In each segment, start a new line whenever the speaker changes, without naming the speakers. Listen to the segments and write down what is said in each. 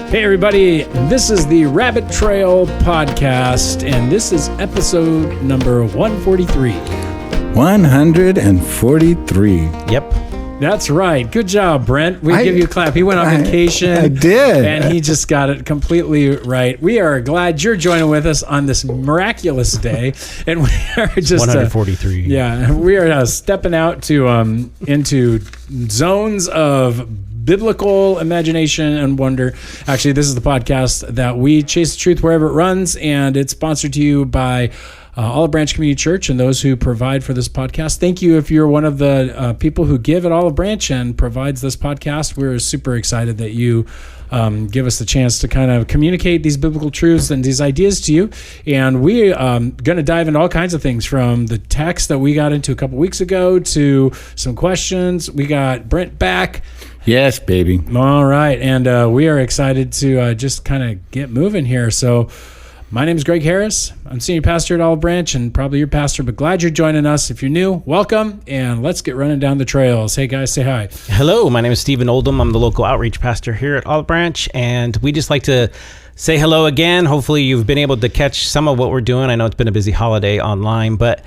Hey everybody, this is the Rabbit Trail Podcast, and this is episode number 143.
143.
Yep.
That's right. Good job, Brent. We give you a clap. He went on vacation.
I did.
And he just got it completely right. We are glad you're joining with us on this miraculous day. And we are just
143.
We are stepping out to into zones of biblical imagination and wonder. Actually, this is the podcast that we chase the truth wherever it runs, and it's sponsored to you by Olive Branch Community Church and those who provide for this podcast. Thank you if you're one of the people who give at Olive Branch and provides this podcast. We're super excited that you give us the chance to kind of communicate these biblical truths and these ideas to you. And we're going to dive into all kinds of things, from the text that we got into a couple weeks ago to some questions. We got Brent back.
Yes, baby.
All right. And we are excited to just kind of get moving here. So my name is Greg Harris. I'm senior pastor at Olive Branch and probably your pastor, but glad you're joining us. If you're new, welcome, and let's get running down the trails. Hey, guys, say hi.
Hello, my name is Stephen Oldham. I'm the local outreach pastor here at Olive Branch, and we just like to say hello again. Hopefully you've been able to catch some of what we're doing. I know it's been a busy holiday online, but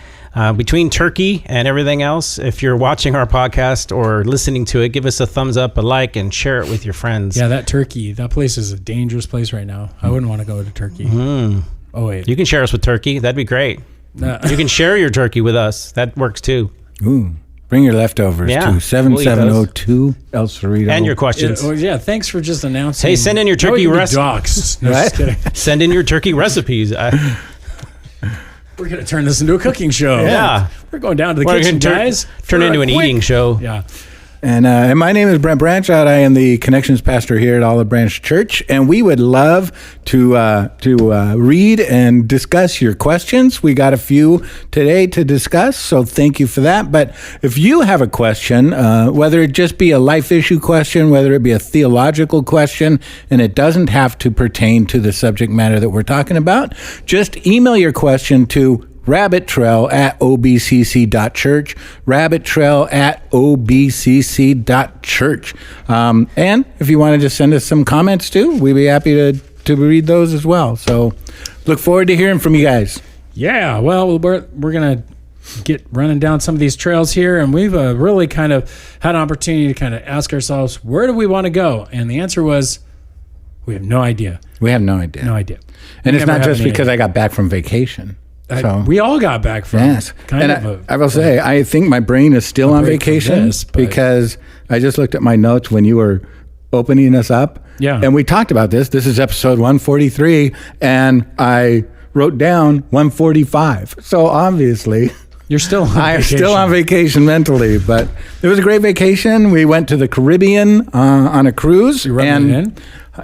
between turkey and everything else, if you're watching our podcast or listening to it, give us a thumbs up, a like, and share it with your friends.
Yeah, that Turkey, that place is a dangerous place right now. I wouldn't want to go to Turkey. Oh, wait.
You can share us with turkey. That'd be great. You can share your turkey with us. That works too.
Ooh. Bring your leftovers to 7702 El Cerrito.
And your questions.
Thanks for just announcing.
Hey, send in your turkey recipes.
No, just kidding.
Send in your turkey recipes.
We're going to turn this into a cooking show.
Yeah.
We're going down to the kitchen, guys.
Turn into an eating show.
Yeah.
And my name is Brent Branchout. I am the Connections Pastor here at Olive Branch Church, and we would love to read and discuss your questions. We got a few today to discuss, so thank you for that. But if you have a question, whether it just be a life issue question, whether it be a theological question, and it doesn't have to pertain to the subject matter that we're talking about, just email your question to rabbittrail@obcc.church, rabbittrail@obcc.church. And if you want to just send us some comments too, we'd be happy to read those as well. So look forward to hearing from you guys.
Yeah, well, we're going to get running down some of these trails here, and we've really kind of had an opportunity to kind of ask ourselves, where do we want to go? And the answer was, we have no idea.
We have no idea.
No idea.
And it's not just because I got back from vacation. So,
we all got back from
I will say, I think my brain is still on vacation because I just looked at my notes when you were opening us up.
Yeah.
And we talked about this. This is episode 143, and I wrote down 145. So obviously,
you're still on vacation.
I'm still on vacation mentally, but it was a great vacation. We went to the Caribbean on a cruise.
You're rubbing it in?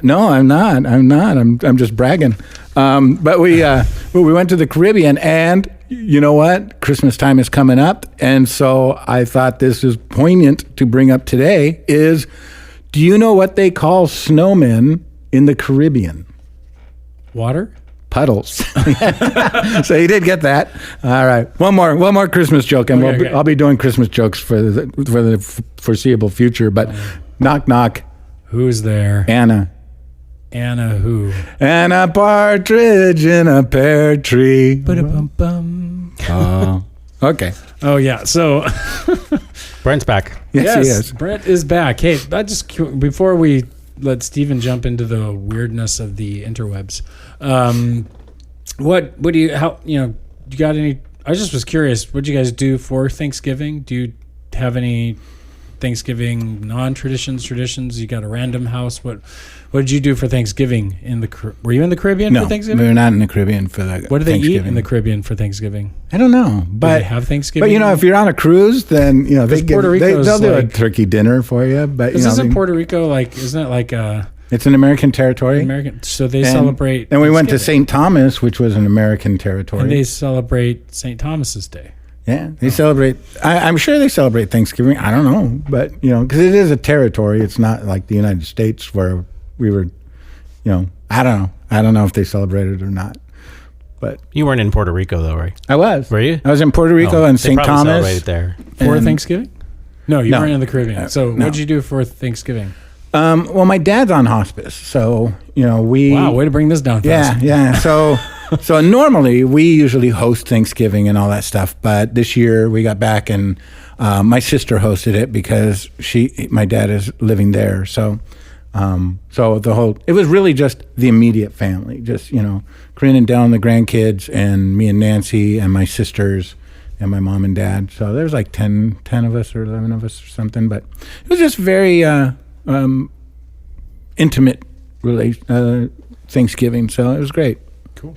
No, I'm not. I'm just bragging. But we went to the Caribbean, and you know what? Christmas time is coming up, and so I thought this is poignant to bring up today. Do you know what they call snowmen in the Caribbean?
Water?
Puddles. So you did get that. All right. One more Christmas joke, and I'll be doing Christmas jokes for the foreseeable future. But knock, knock.
Who's there?
Anna.
Anna who?
And a partridge in a pear tree.
Ba-da-bum-bum.
Oh. Okay.
Oh, yeah. So
Brent's back.
Yes, he is.
Brent is back. Hey, before we let Stephen jump into the weirdness of the interwebs, what do you got any? I just was curious. What do you guys do for Thanksgiving? Do you have any Thanksgiving traditions? You got a random house? What did you do for Thanksgiving were you in the Caribbean for Thanksgiving?
No, we're not in the Caribbean for that.
What do they eat in the Caribbean for Thanksgiving?
I don't know, but
do they have Thanksgiving.
But if you're on a cruise, then they'll do a turkey dinner for you. But
isn't Puerto Rico isn't it like
it's an American territory?
So they celebrate.
And we went to St. Thomas, which was an American territory.
And they celebrate St. Thomas's Day.
Yeah, they celebrate. I'm sure they celebrate Thanksgiving. I don't know, but because it is a territory, it's not like the United States where we were. I don't know. I don't know if they celebrated or not. But
you weren't in Puerto Rico though, right?
I was.
Were you?
I was in Puerto Rico and St. Thomas.
Celebrated there
for Thanksgiving. No, you weren't in the Caribbean. So
no.
what did you do for Thanksgiving?
Well, my dad's on hospice, so we.
Wow, way to bring this down.
Yeah. So normally we usually host Thanksgiving and all that stuff, but this year we got back and my sister hosted it because my dad is living there. So it was really just the immediate family, just Corinne and Dell and the grandkids and me and Nancy and my sisters and my mom and dad. So there was like 10 of us or 11 of us or something, but it was just very intimate Thanksgiving. So it was great.
Cool.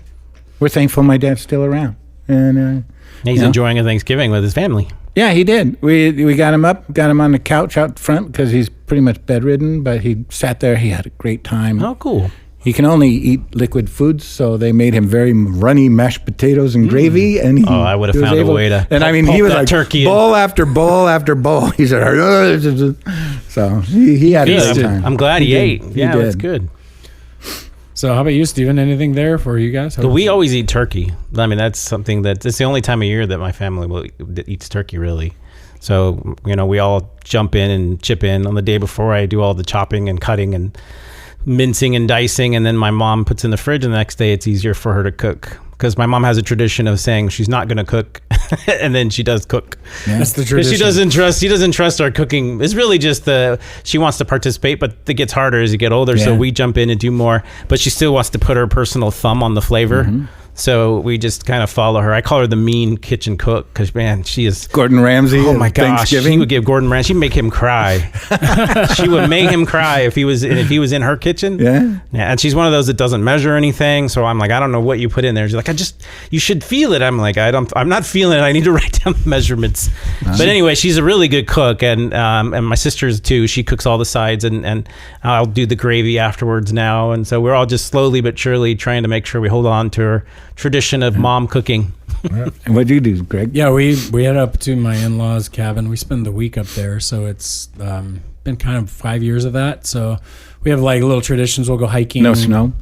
We're thankful my dad's still around, and
he's enjoying a Thanksgiving with his family.
Yeah, he did. We got him up, got him on the couch out front because he's pretty much bedridden, but he sat there. He had a great time.
Oh, cool.
He can only eat liquid foods, so they made him very runny mashed potatoes and gravy. And
I would have found a way to.
And I mean, he was like
turkey
bowl after bowl after bowl. He said, so he had a good time.
I'm glad he ate. Yeah, that's good.
So how about you, Stephen? Anything there for you guys?
We always eat turkey. I mean, that's something it's the only time of year that my family eats turkey, really. So, we all jump in and chip in on the day before. I do all the chopping and cutting and mincing and dicing, and then my mom puts in the fridge, and the next day it's easier for her to cook. Because my mom has a tradition of saying she's not going to cook, and then she does cook.
Yeah. That's the tradition.
She doesn't trust our cooking. It's really just she wants to participate, but it gets harder as you get older. Yeah. So we jump in and do more, but she still wants to put her personal thumb on the flavor. Mm-hmm. So we just kind of follow her. I call her the mean kitchen cook because, man, she is...
Gordon Ramsay.
Oh, my gosh. She would give Gordon Ramsay... She'd make him cry. She would make him cry if he was in her kitchen.
Yeah.
And she's one of those that doesn't measure anything. So I'm like, I don't know what you put in there. She's like, you should feel it. I'm like, I'm not feeling it. I need to write down measurements. But anyway, she's a really good cook. And my sister's too. She cooks all the sides and I'll do the gravy afterwards now. And so we're all just slowly but surely trying to make sure we hold on to her tradition of mom cooking.
And what do you do, Greg?
Yeah, we head up to my in-laws' cabin. We spend the week up there, so it's been kind of 5 years of that. So we have like little traditions. We'll go hiking.
No snow.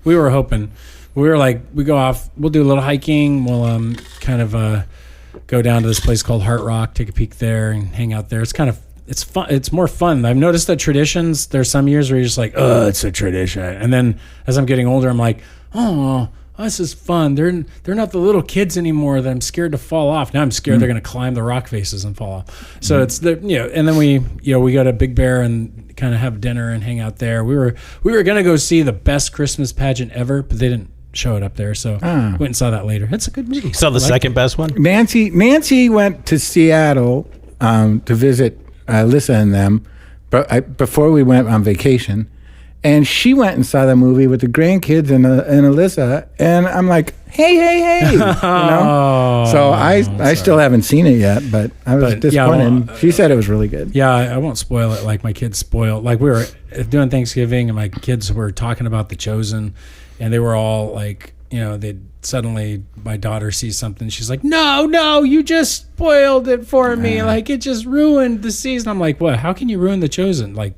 We were hoping. We were like, we go off. We'll do a little hiking. We'll kind of go down to this place called Heart Rock, take a peek there, and hang out there. It's fun. It's more fun. I've noticed that traditions. There's some years where you're just like, oh, it's a tradition, and then as I'm getting older, I'm like, oh, this is fun. They're not the little kids anymore that I'm scared to fall off. Now I'm scared they're going to climb the rock faces and fall off. So it's and then we go to Big Bear and kind of have dinner and hang out there. We were going to go see the best Christmas pageant ever, but they didn't show it up there. So went and saw that later. It's a good movie.
Saw the second best one.
Nancy went to Seattle to visit Alyssa and them, but before we went on vacation. And she went and saw the movie with the grandkids and Alyssa, and I'm like, hey, So I still haven't seen it yet, but I was disappointed. She said it was really good.
Yeah, I won't spoil it like my kids spoiled. Like we were doing Thanksgiving, and my kids were talking about The Chosen, and they were all like, my daughter sees something. She's like, no, you just spoiled it for me. Like it just ruined the season. I'm like, what? How can you ruin The Chosen? Like,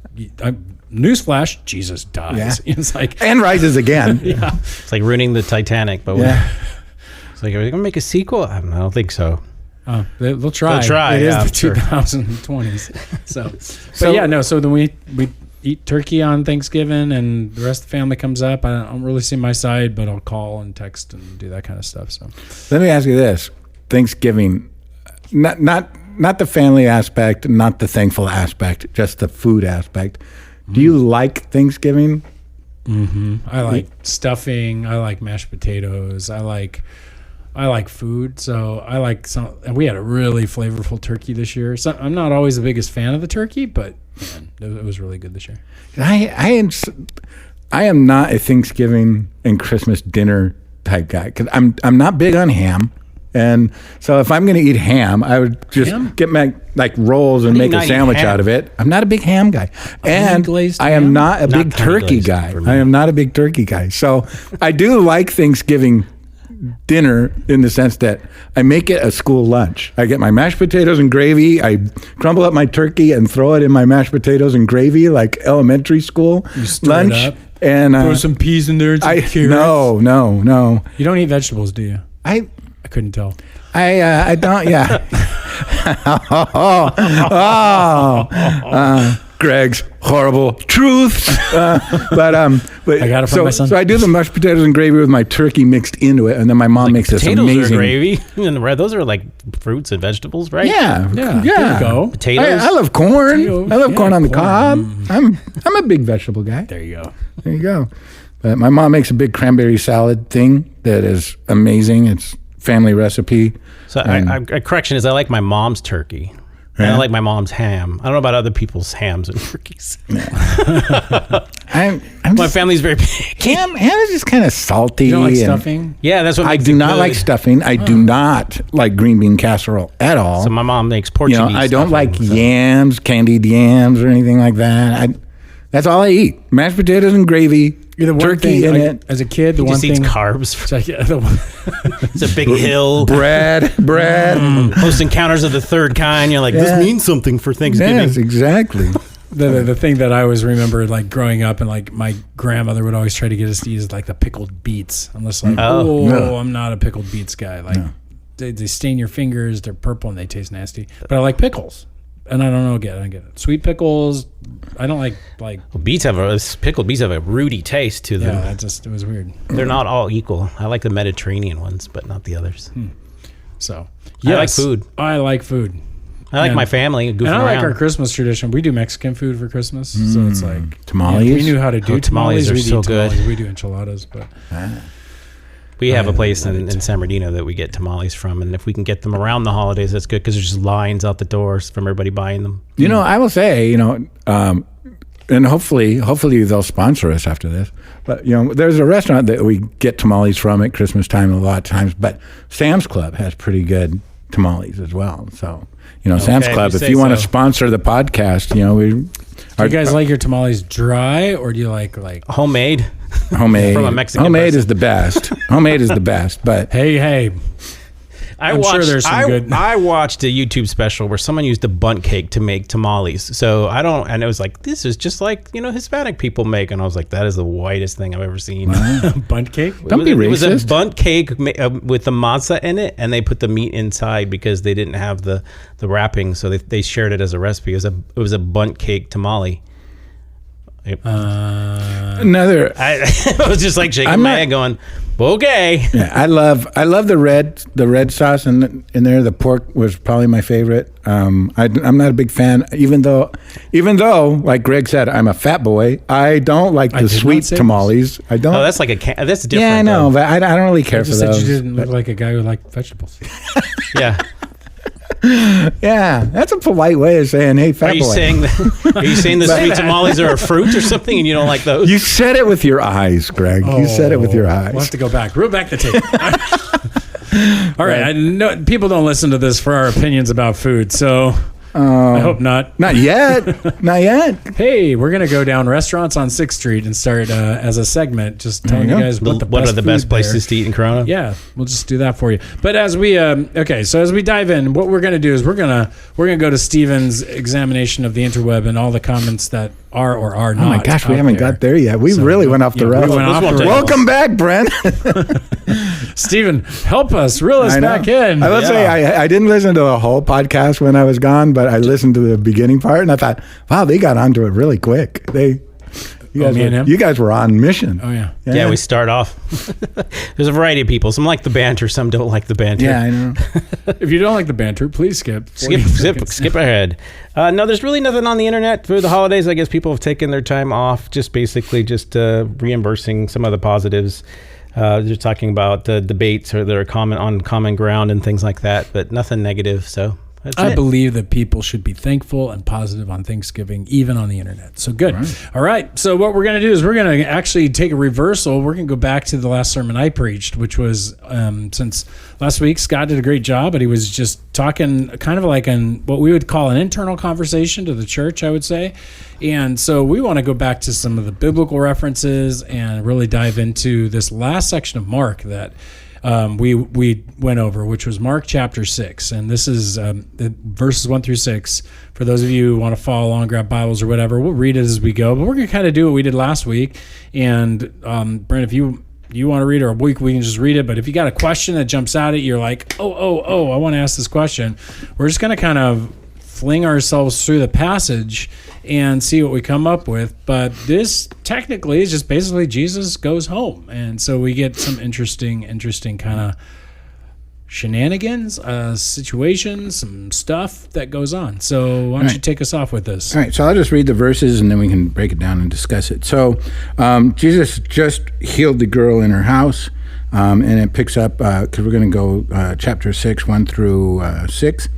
newsflash, Jesus dies. Yeah. It's like,
and rises again.
Yeah. It's like ruining the Titanic, but it's like, are they going to make a sequel? I don't think so.
Oh, they'll try. It is the 2020s. So then we eat turkey on Thanksgiving, and the rest of the family comes up. I don't really see my side, but I'll call and text and do that kind of stuff. So
let me ask you this: Thanksgiving, not the family aspect, not the thankful aspect, just the food aspect. Do you like Thanksgiving?
Mm-hmm. I like stuffing. I like mashed potatoes. I like food. So I like some. And we had a really flavorful turkey this year. So I'm not always the biggest fan of the turkey, but man, it was really good this year.
I am not a Thanksgiving and Christmas dinner type guy because I'm not big on ham. And so if I'm going to eat ham, I would just get my rolls and make a sandwich out of it. I'm not a big ham guy. And I am not a big turkey guy. I am not a big turkey guy. So I do like Thanksgiving dinner in the sense that I make it a school lunch. I get my mashed potatoes and gravy. I crumble up my turkey and throw it in my mashed potatoes and gravy like elementary school lunch.
It up,
and
throw some peas in there and some carrots.
No.
You don't eat vegetables, do you? I couldn't tell.
I don't. Yeah. Greg's horrible truth. But
I got it from my son.
So I do the mashed potatoes and gravy with my turkey mixed into it, and then my mom makes this
Potatoes
amazing
are gravy. And those are like fruits and vegetables, right?
Yeah.
There you go.
Potatoes.
I love corn. I love corn on the cob.
corn.
I'm a big vegetable guy.
There you go.
There you go. But my mom makes a big cranberry salad thing that is amazing. It's family recipe.
So a correction is I like my mom's turkey. And I like my mom's ham. I don't know about other people's hams and turkeys.
I'm
My
just,
family's very big.
ham is just kind of salty.
You don't like
and
stuffing?
Yeah, that's what
I
makes
do
it
not
good.
like stuffing. I do not like green bean casserole at all.
So my mom makes
You
Portuguese
know, I don't
stuffing,
like
so.
yams, candied yams, or anything like that. That's all I eat: mashed potatoes and gravy,
The one
turkey
thing,
in
like,
it,
as a kid, the
He
one
just eats
thing.
carbs.
It's like, yeah, the one-
It's a big hill.
bread.
Close encounters of the third kind. You're like,
Yeah.
this means something for Thanksgiving.
Yes, exactly.
the thing that I always remember, like growing up, and like my grandmother would always try to get us to use like the pickled beets. I'm just like,
Oh.
No.
I'm not a pickled beets guy. Like they stain your fingers. They're purple and they taste nasty. But I like pickles, and I don't know. I don't get it. Sweet pickles. I don't like.
Well, pickled beets have a rooty taste to them.
Yeah, it was weird.
They're not all equal. I like the Mediterranean ones, but not the others.
So
I like
yes,
food.
I like food.
I like
And-
my family goofing
And I like
around.
our Christmas tradition. We do Mexican food for Christmas, so it's like
Tamales.
we knew how to do
Oh, tamales are
We
so
do
good.
tamales. We do enchiladas, but
We have a place in San Bernardino that we get tamales from, and if we can get them around the holidays, that's good because there's just lines out the doors from everybody buying them.
You know, I will say, and hopefully they'll sponsor us after this. But there's a restaurant that we get tamales from at Christmas time a lot of times. But Sam's Club has pretty good tamales as well. So Sam's
Okay,
Club,
if you
if
say
you want to
so.
sponsor the podcast, we.
do you guys like your tamales dry or do you like
Homemade.
Homemade
From a Mexican
homemade
person.
is the best. Homemade is the best, but
hey? I'm sure there's some good.
I watched a YouTube special where someone used a bundt cake to make tamales. So and it was like, this is just like, Hispanic people make. And I was like, that is the whitest thing I've ever seen.
Bundt cake?
Don't be
It was a
racist.
bundt cake with the matzah in it, and they put the meat inside because they didn't have the wrapping. So they shared it as a recipe. It was a bundt cake tamale.
another.
I was just like shaking
I'm
my
not-
head going, okay.
Yeah, I love the red sauce in there. The pork was probably my favorite. I'm not a big fan, even though, like Greg said, I'm a fat boy. I don't like
I
the
did not
sweet
say
tamales. I don't.
Oh, that's like that's different.
yeah, I know,
though.
but I don't really care
I
for
just said
those.
you didn't look like a guy who liked vegetables.
Yeah.
Yeah, that's a polite way of saying, "Hey, fat
Are you
boy."
saying the sweet tamales are a fruit or something, and you don't like those?
You said it with your eyes, Greg. You said it with your eyes.
We'll have to go back. Reel back the tape. All right. I know people don't listen to this for our opinions about food, so I hope not.
Not yet. Not yet.
Hey, we're gonna go down restaurants on 6th Street and start as a segment, just telling
you
you
go.
guys
what
what
are the best places to eat in Corona?
Yeah, we'll just do that for you. But as we so as we dive in, what we're gonna do is we're gonna go to Steven's examination of the interweb and all the comments that are or are not.
Oh my gosh, we
out
haven't
there.
got there yet. We
So,
really went off the
yeah, we
rails.
went off the rails.
Welcome back, Brent.
Steven, help us, reel us
I know.
back in.
I will say I didn't listen to the whole podcast when I was gone, but I listened to the beginning part and I thought, wow, they got onto it really quick. You guys were on mission.
Oh yeah.
Yeah, we start off. There's a variety of people. Some like the banter, some don't like the banter.
Yeah, I know.
If you don't like the banter, please skip. 40 seconds.
Skip ahead. No, there's really nothing on the internet for the holidays. I guess people have taken their time off, just basically reimbursing some of the positives. They're talking about the debates or that are on common ground and things like that, but nothing negative. So that's
I
it.
believe that people should be thankful and positive on Thanksgiving, even on the internet. So good. All right. So what we're going to do is we're going to actually take a reversal. We're going to go back to the last sermon I preached, which was since last week, Scott did a great job, but he was just talking kind of like what we would call an internal conversation to the church, I would say. And so we want to go back to some of the biblical references and really dive into this last section of Mark that we went over, which was Mark chapter 6. And this is the verses 1 through 6. For those of you who want to follow along, grab Bibles or whatever, we'll read it as we go. But we're going to kind of do what we did last week. And Brent, if you want to read it, or we can just read it. But if you got a question that jumps out at you, you're like, oh, I want to ask this question. We're just going to kind of fling ourselves through the passage and see what we come up with. But this technically is just basically Jesus goes home. And so we get some interesting kind of shenanigans, situations, some stuff that goes on. So why don't you take us off with this?
All right, so I'll just read the verses and then we can break it down and discuss it. So Jesus just healed the girl in her house, and it picks up, because we're going to go chapter 6, 1 through 6.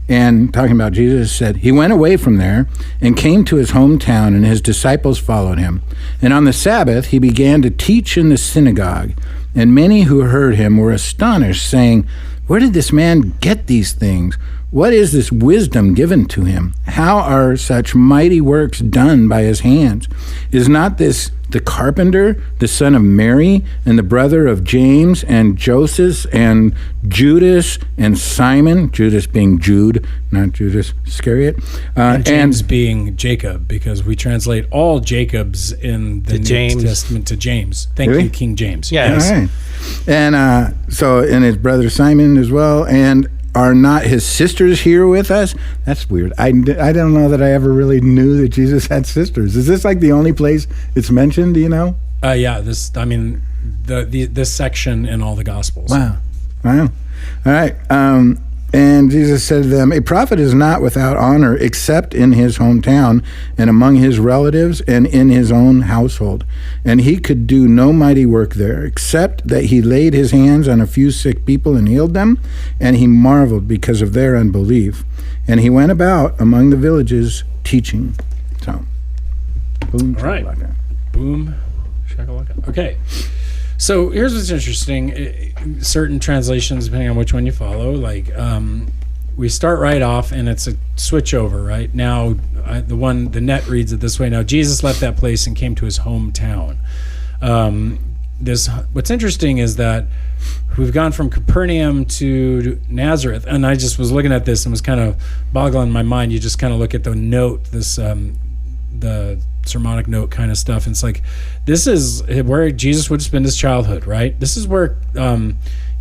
And talking about Jesus said, he went away from there and came to his hometown, and his disciples followed him. And on the Sabbath he began to teach in the synagogue. And many who heard him were astonished, saying, where did this man get these things? What is this wisdom given to him? How are such mighty works done by his hands? Is not this the carpenter, the son of Mary, and the brother of James and Joseph and Judas and Simon? Judas being Jude, not Judas Iscariot.
And James being Jacob, because we translate all Jacobs in the New Testament to James. Thank you, King James.
Yes.
All right. And and his brother Simon as well. And are not his sisters here with us? That's weird. I don't know that I ever really knew that Jesus had sisters. Is this like the only place it's mentioned? Do you know?
Yeah. This section in all the Gospels.
Wow. All right. And Jesus said to them, a prophet is not without honor except in his hometown and among his relatives and in his own household. And he could do no mighty work there, except that he laid his hands on a few sick people and healed them. And he marveled because of their unbelief. And he went about among the villages teaching. So, boom,
all right.
shakalaka.
Boom, shakalaka. Okay. So here's what's interesting. Certain translations, depending on which one you follow, like we start right off and it's a switch over, right? Now, the net reads it this way. Now, Jesus left that place and came to his hometown. What's interesting is that we've gone from Capernaum to Nazareth, and I just was looking at this and was kind of boggling my mind. You just kind of look at the note, the sermonic note kind of stuff, and it's like, this is where Jesus would spend his childhood, right? This is where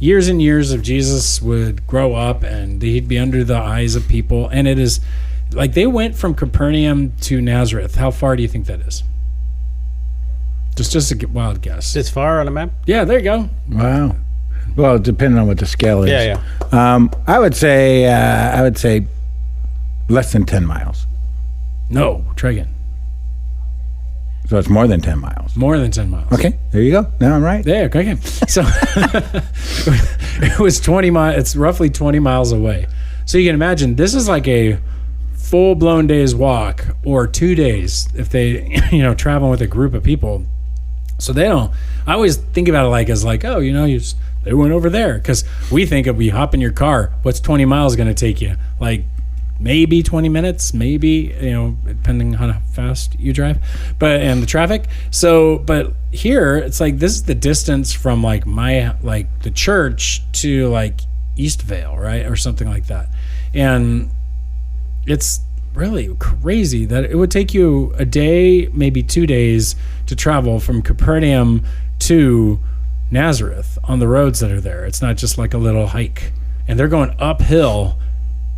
years and years of Jesus would grow up, and he'd be under the eyes of people. And it is like they went from Capernaum to Nazareth. How far do you think that is? Just a wild guess.
It's far on a map?
Yeah, there you go.
Wow. Well, depending on what the scale is.
Yeah.
I would say less than 10 miles.
No, try again.
So it's more than 10 miles.
More than 10 miles.
Okay, there you go. Now I'm right.
There, okay. So it was 20 miles. It's roughly 20 miles away. So you can imagine this is like a full-blown day's walk, or 2 days if they, traveling with a group of people. So they don't. I always think about it they went over there, because we think if we hop in your car, what's 20 miles going to take you? Like maybe 20 minutes, maybe, depending on how fast you drive, and the traffic. So, but here it's like, this is the distance from the church to Eastvale, right? Or something like that. And it's really crazy that it would take you a day, maybe 2 days to travel from Capernaum to Nazareth on the roads that are there. It's not just like a little hike, and they're going uphill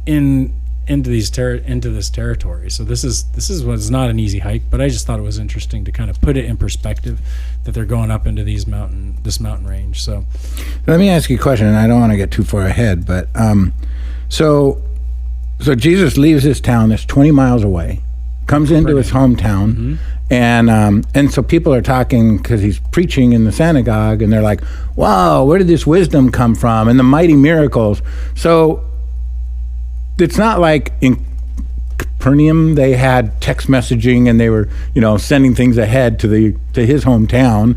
into this territory. So this is what's not an easy hike, but I just thought it was interesting to kind of put it in perspective that they're going up into this mountain range. So
let me ask you a question, and I don't want to get too far ahead, but so Jesus leaves this town that's 20 miles away, comes into his hometown, and so people are talking because he's preaching in the synagogue, and they're like, wow, where did this wisdom come from, and the mighty miracles. So it's not like in Capernaum they had text messaging and they were, sending things ahead to his hometown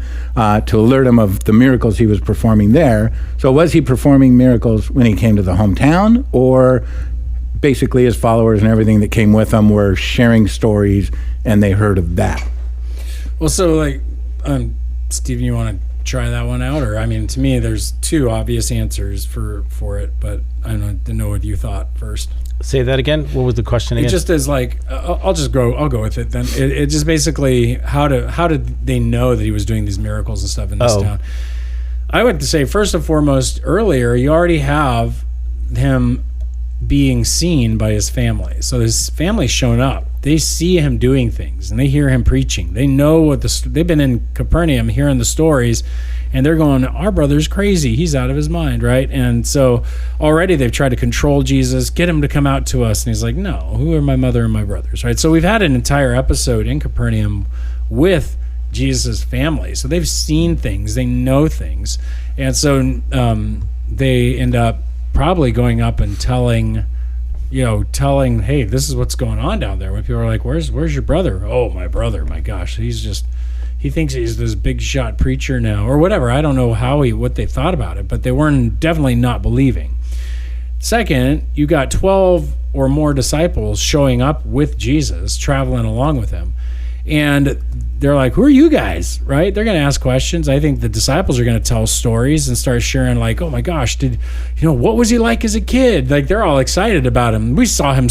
to alert him of the miracles he was performing there. So was he performing miracles when he came to the hometown, or basically his followers and everything that came with him were sharing stories and they heard of that?
Well, so Stephen, you want to try that one out? Or, to me, there's two obvious answers for it, but I didn't know what you thought first.
Say that again. What was the question again?
It just is I'll go with it then. It just basically, how did they know that he was doing these miracles and stuff in this town? I would say, first and foremost, earlier, you already have him being seen by his family. So his family's shown up. They see him doing things, and they hear him preaching. They know what they've been in Capernaum hearing the stories, and they're going, our brother's crazy. He's out of his mind, right? And so already they've tried to control Jesus, get him to come out to us. And he's like, no, who are my mother and my brothers, right? So we've had an entire episode in Capernaum with Jesus' family. So they've seen things, they know things. And so they end up probably going up and telling, hey, this is what's going on down there. When people are like, where's your brother? Oh, my brother, my gosh, he thinks he's this big shot preacher now, or whatever. I don't know what they thought about it, but they weren't definitely not believing. Second, you got 12 or more disciples showing up with Jesus, traveling along with him. And they're like, who are you guys, right? They're going to ask questions. I think the disciples are going to tell stories and start sharing like, oh my gosh, what was he like as a kid? Like, they're all excited about him. We saw him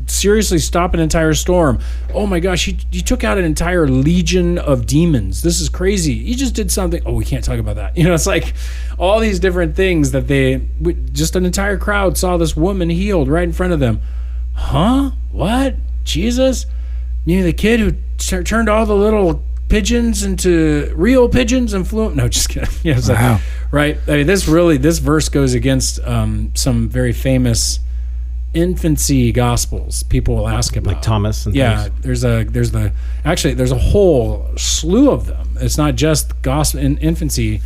seriously stop an entire storm. Oh my gosh, he took out an entire legion of demons. This is crazy. He just did something. Oh, we can't talk about that. It's like all these different things that just an entire crowd saw this woman healed right in front of them. Huh? What? Jesus? The kid who turned all the little pigeons into real pigeons and flew them. No, just kidding.
Wow.
Right? I mean, this verse goes against some very famous infancy gospels. People will ask about,
like Thomas and things.
there's a whole slew of them. It's not just gospel in infancy.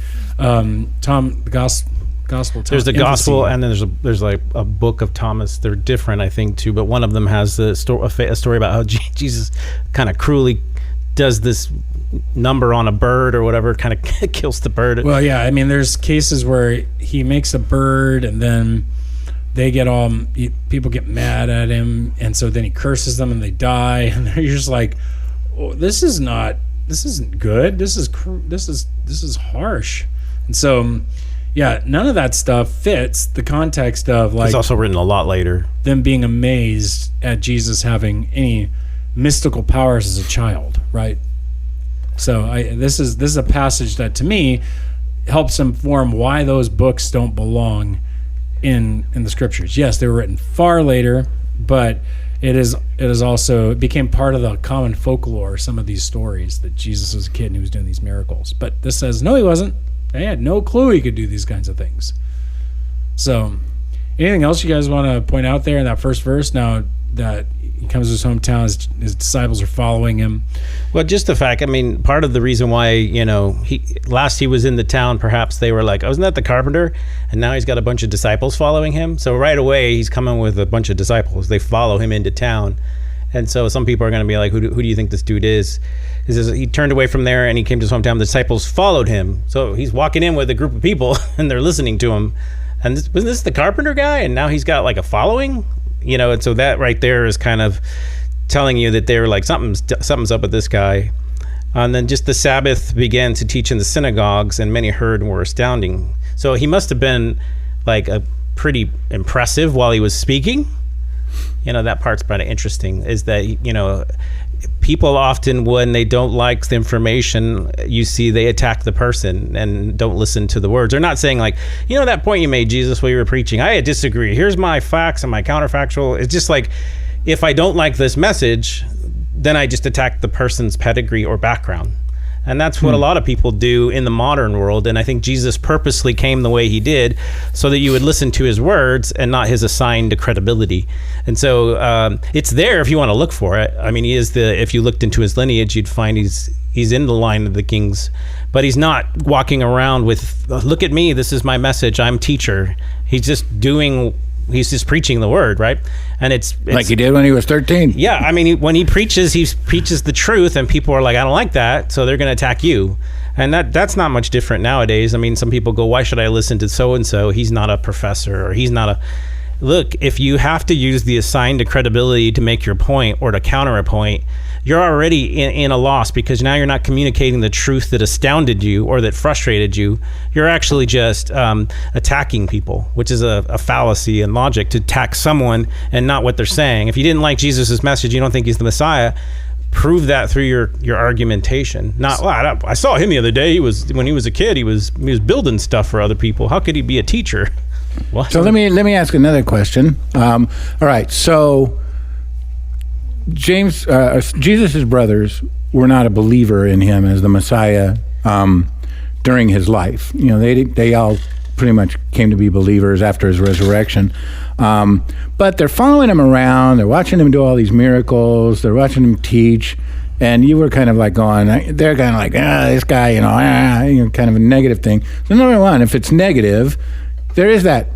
Gospel.
There's the gospel, and then there's like a book of Thomas. They're different, I think, too. But one of them has a story about how Jesus kind of cruelly does this number on a bird or whatever, kind of kills the bird.
Well, yeah, I mean, there's cases where he makes a bird, and then they people get mad at him, and so then he curses them, and they die, and you're just like, oh, this isn't good. This is harsh, and so. Yeah, none of that stuff fits the context of like.
It's also written a lot later.
Them being amazed at Jesus having any mystical powers as a child, right? So this is a passage that to me helps inform why those books don't belong in the scriptures. Yes, they were written far later, but it became part of the common folklore. Some of these stories that Jesus was a kid and he was doing these miracles, but this says no, he wasn't. They had no clue he could do these kinds of things. So, anything else you guys want to point out there in that first verse? Now that he comes to his hometown, his disciples are following him.
Well, just the fact, I mean, part of the reason why, he was in the town, perhaps they were like, oh, isn't that the carpenter? And now he's got a bunch of disciples following him. So right away, he's coming with a bunch of disciples. They follow him into town. And so some people are going to be like, who do you think this dude is? He turned away from there and he came to his hometown. The disciples followed him. So he's walking in with a group of people and they're listening to him. And wasn't this the carpenter guy? And now he's got like a following, and so that right there is kind of telling you that they're like, something's up with this guy. And then just the Sabbath began to teach in the synagogues, and many heard and were astounding. So he must have been like a pretty impressive while he was speaking. That part's kind of interesting, is that, people often, when they don't like the information, you see they attack the person and don't listen to the words. They're not saying like, that point you made, Jesus, while you were preaching, I disagree. Here's my facts and my counterfactual. It's just like, if I don't like this message, then I just attack the person's pedigree or background. And that's what a lot of people do in the modern world. And I think Jesus purposely came the way he did so that you would listen to his words and not his assigned credibility. And so it's there if you want to look for it. I mean, if you looked into his lineage, you'd find he's in the line of the kings, but he's not walking around with, look at me, this is my message, I'm teacher. He's just preaching the word, right? And it's
like he did when he was 13.
Yeah, I mean, when he preaches the truth, and people are like, I don't like that, so they're going to attack you. And that's not much different nowadays. I mean, some people go, why should I listen to so-and-so? He's not a professor, or he's not a... Look, if you have to use the assigned credibility to make your point or to counter a point, you're already in a loss, because now you're not communicating the truth that astounded you or that frustrated you. You're actually just attacking people, which is a fallacy in logic, to attack someone and not what they're saying. If you didn't like Jesus' message, you don't think he's the Messiah, prove that through your argumentation. Not, well, I saw him the other day. When he was a kid, he was building stuff for other people. How could he be a teacher? What?
So let me ask another question. All right, so Jesus' brothers were not a believer in him as the Messiah during his life. You know, they all pretty much came to be believers after his resurrection. But they're following him around. They're watching him do all these miracles. They're watching him teach. And you were kind of like going, they're kind of like, this guy, you know, kind of a negative thing. So number one, if it's negative, there is that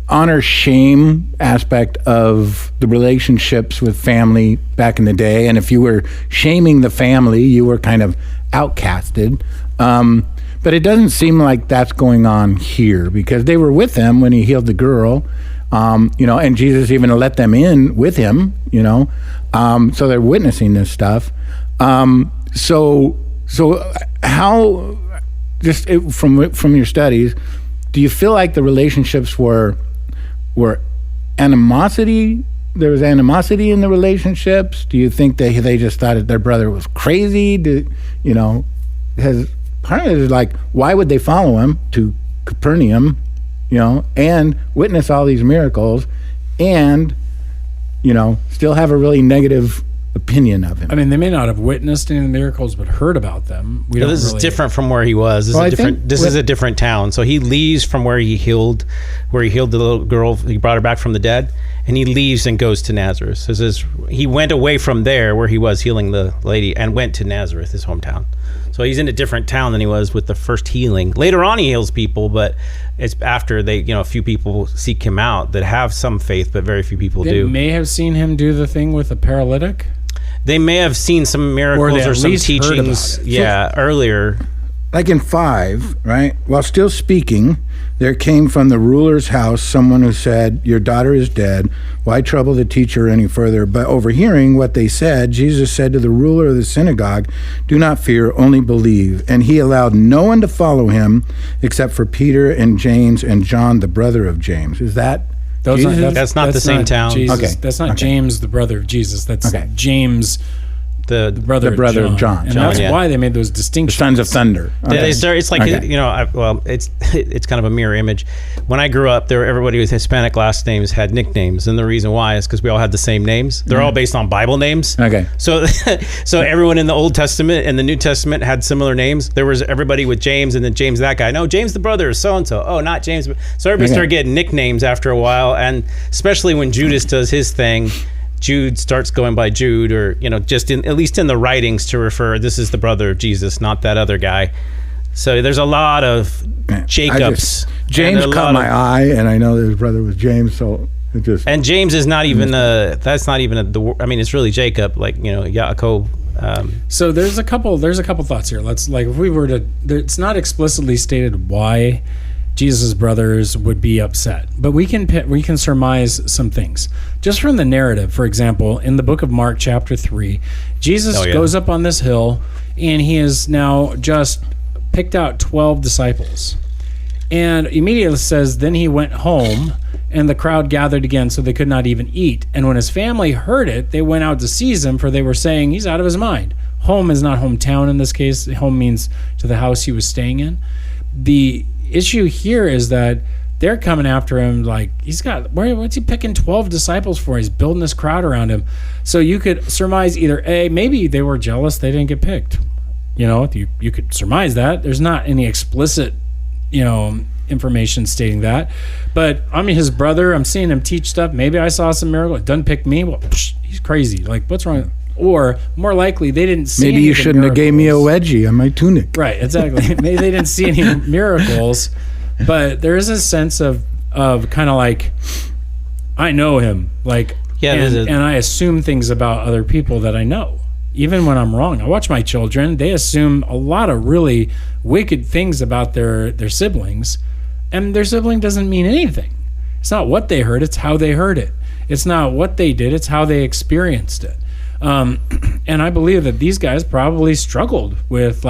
honor shame aspect of the relationships with family back in the day. And if you were shaming the family, you were kind of outcasted. But it doesn't seem like that's going on here, because they were with him when he healed the girl, you know, and Jesus even let them in with him, you know. So they're witnessing this stuff. So how, just from your studies, do you feel like the relationships were animosity? There was animosity in the relationships? Do you think they just thought that their brother was crazy? You know, part of it is like, why would they follow him to Capernaum, you know, and witness all these miracles and, you know, still have a really negative opinion of him?
I mean, they may not have witnessed any of the miracles, but heard about them.
This is different from where he was. This is a different town. So he leaves from where he healed the little girl. He brought her back from the dead, and he leaves and goes to Nazareth. So he went away from there where he was healing the lady and went to Nazareth, his hometown. So he's in a different town than he was with the first healing. Later on, he heals people, but it's after a few people seek him out that have some faith, but very few people do.
They may have seen him do the thing with the paralytic.
They may have seen some miracles or some teachings, earlier.
Like in 5, right? While still speaking, there came from the ruler's house someone who said, "Your daughter is dead. Why trouble the teacher any further?" But overhearing what they said, Jesus said to the ruler of the synagogue, "Do not fear, only believe." And he allowed no one to follow him except for Peter and James and John, the brother of James. Is that Jesus?
That's not the same town.
Jesus.
Okay.
That's not James, the brother of Jesus. That's
James,
the brother of John. And that's why they made those distinctions.
the sons of thunder.
Okay. It's like, it's kind of a mirror image. When I grew up, everybody with Hispanic last names had nicknames, and the reason why is because we all had the same names. They're all based on Bible names.
Okay.
So everyone in the Old Testament and the New Testament had similar names. There was everybody with James, and then James that guy. No, James the brother is so and so. Oh, not James. So everybody started getting nicknames after a while, and especially when Judas does his thing. Jude starts going by Jude, or just at least in the writings to refer, this is the brother of Jesus, not that other guy. So there's a lot of Jacobs.
James caught my eye, and I know that his brother was James, so it just.
And James is not even it's really Jacob, like Yaakov.
So there's a couple thoughts here. If we were to, it's not explicitly stated why Jesus' brothers would be upset, but we can surmise some things just from the narrative. For example, in the book of Mark chapter 3, Jesus goes up on this hill, and he has now just picked out 12 disciples, and immediately says, then he went home, and the crowd gathered again, so they could not even eat. And when his family heard it, they went out to seize him, for they were saying, he's out of his mind. Home is not hometown in this case. Home means to the house he was staying in. The issue here is that they're coming after him like what's he picking 12 disciples for? He's building this crowd around him. So you could surmise either maybe they were jealous they didn't get picked. You could surmise that. There's not any explicit information stating that, but I'm his brother, I'm seeing him teach stuff, maybe I saw some miracle, it doesn't pick me, well, he's crazy, like what's wrong? Or more likely, they didn't see.
Maybe you shouldn't have gave me a wedgie on my tunic.
Right, exactly. Maybe they didn't see any miracles, but there is a sense of kind of like, I know him, and I assume things about other people that I know, even when I'm wrong. I watch my children; they assume a lot of really wicked things about their siblings, and their sibling doesn't mean anything. It's not what they heard; it's how they heard it. It's not what they did; it's how they experienced it. And I believe that these guys probably struggled with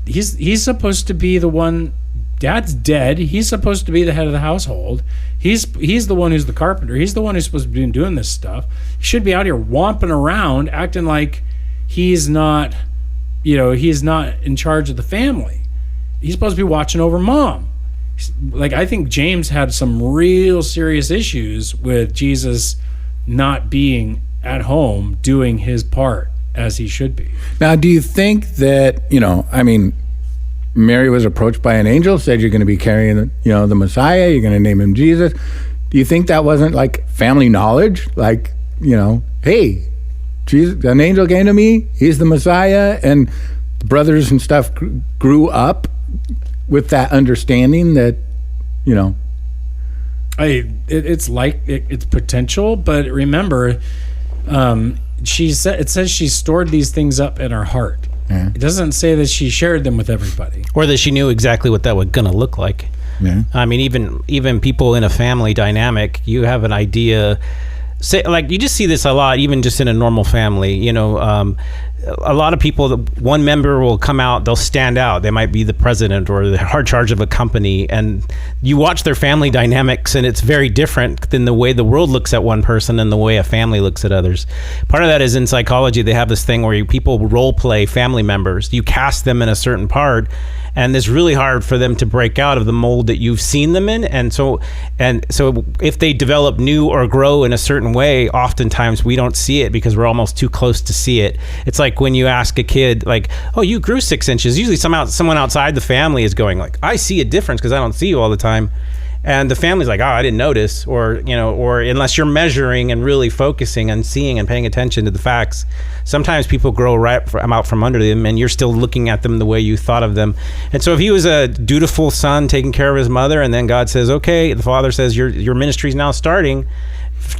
he's supposed to be the one. Dad's dead. He's supposed to be the head of the household. He's the one who's the carpenter. He's the one who's supposed to be doing this stuff. He should be out here womping around, acting like he's not in charge of the family. He's supposed to be watching over mom. like, I think James had some real serious issues with Jesus not being at home doing his part as he should be.
Now, do you think that, Mary was approached by an angel, said you're going to be carrying, the Messiah, you're going to name him Jesus. Do you think that wasn't like family knowledge? Like, hey, Jesus, an angel came to me, he's the Messiah, and the brothers and stuff grew up with that understanding that,
it's potential, but remember, it says she stored these things up in her heart. Yeah. It doesn't say that she shared them with everybody,
or that she knew exactly what that was going to look like. Yeah. I mean, even people in a family dynamic, you have an idea. Say, like, you just see this a lot, even just in a normal family. A lot of people, one member will come out, they'll stand out. They might be the president or the hard charge of a company, and you watch their family dynamics, and it's very different than the way the world looks at one person and the way a family looks at others. Part of that is in psychology. They have this thing where people role play family members. You cast them in a certain part, and it's really hard for them to break out of the mold that you've seen them in. And so if they develop new or grow in a certain way, oftentimes we don't see it because we're almost too close to see it. It's like when you ask a kid, like, oh, you grew 6 inches. Usually someone outside the family is going like, I see a difference because I don't see you all the time. And the family's like, oh, I didn't notice. Or unless you're measuring and really focusing and seeing and paying attention to the facts, sometimes people grow out from under them, and you're still looking at them the way you thought of them. And so if he was a dutiful son taking care of his mother, and then God says, okay, the father says, your ministry's now starting,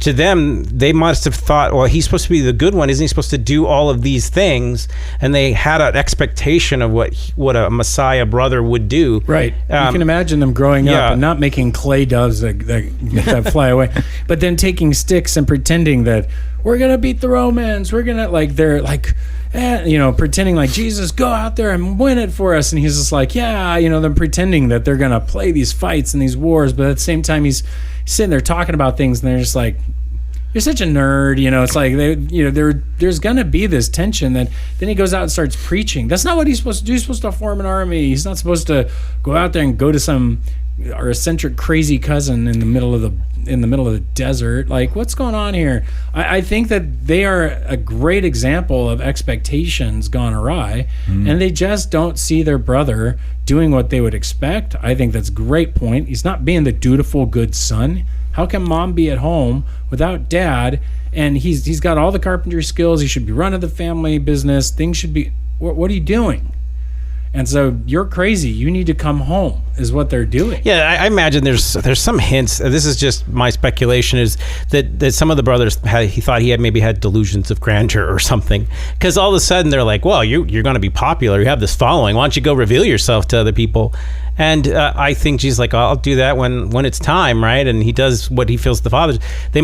to them, they must have thought, well, he's supposed to be the good one. Isn't he supposed to do all of these things? And they had an expectation of what a Messiah brother would do.
Right. You can imagine them growing up and not making clay doves that fly away, but then taking sticks and pretending that we're going to beat the Romans. We're going to, pretending like, Jesus, go out there and win it for us. And he's just like, them pretending that they're going to play these fights and these wars. But at the same time, he's sitting there talking about things, and they're just like, you're such a nerd. It's like, there's going to be this tension that then he goes out and starts preaching. That's not what he's supposed to do. He's supposed to form an army. He's not supposed to go out there and go to some eccentric crazy cousin in the middle of the desert. Like, what's going on here? I think that they are a great example of expectations gone awry, and they just don't see their brother doing what they would expect. I think that's a great point. He's not being the dutiful good son. How can mom be at home without dad? And he's got all the carpentry skills. He should be running the family business. Things should be. What are you doing? And so you're crazy. You need to come home, is what they're doing.
Yeah, I imagine there's some hints. This is just my speculation, is that some of the brothers he thought he maybe had delusions of grandeur or something. Because all of a sudden they're like, well, you're going to be popular. You have this following. Why don't you go reveal yourself to other people? And I think Jesus like, I'll do that when it's time, right? And he does what he feels the Father. There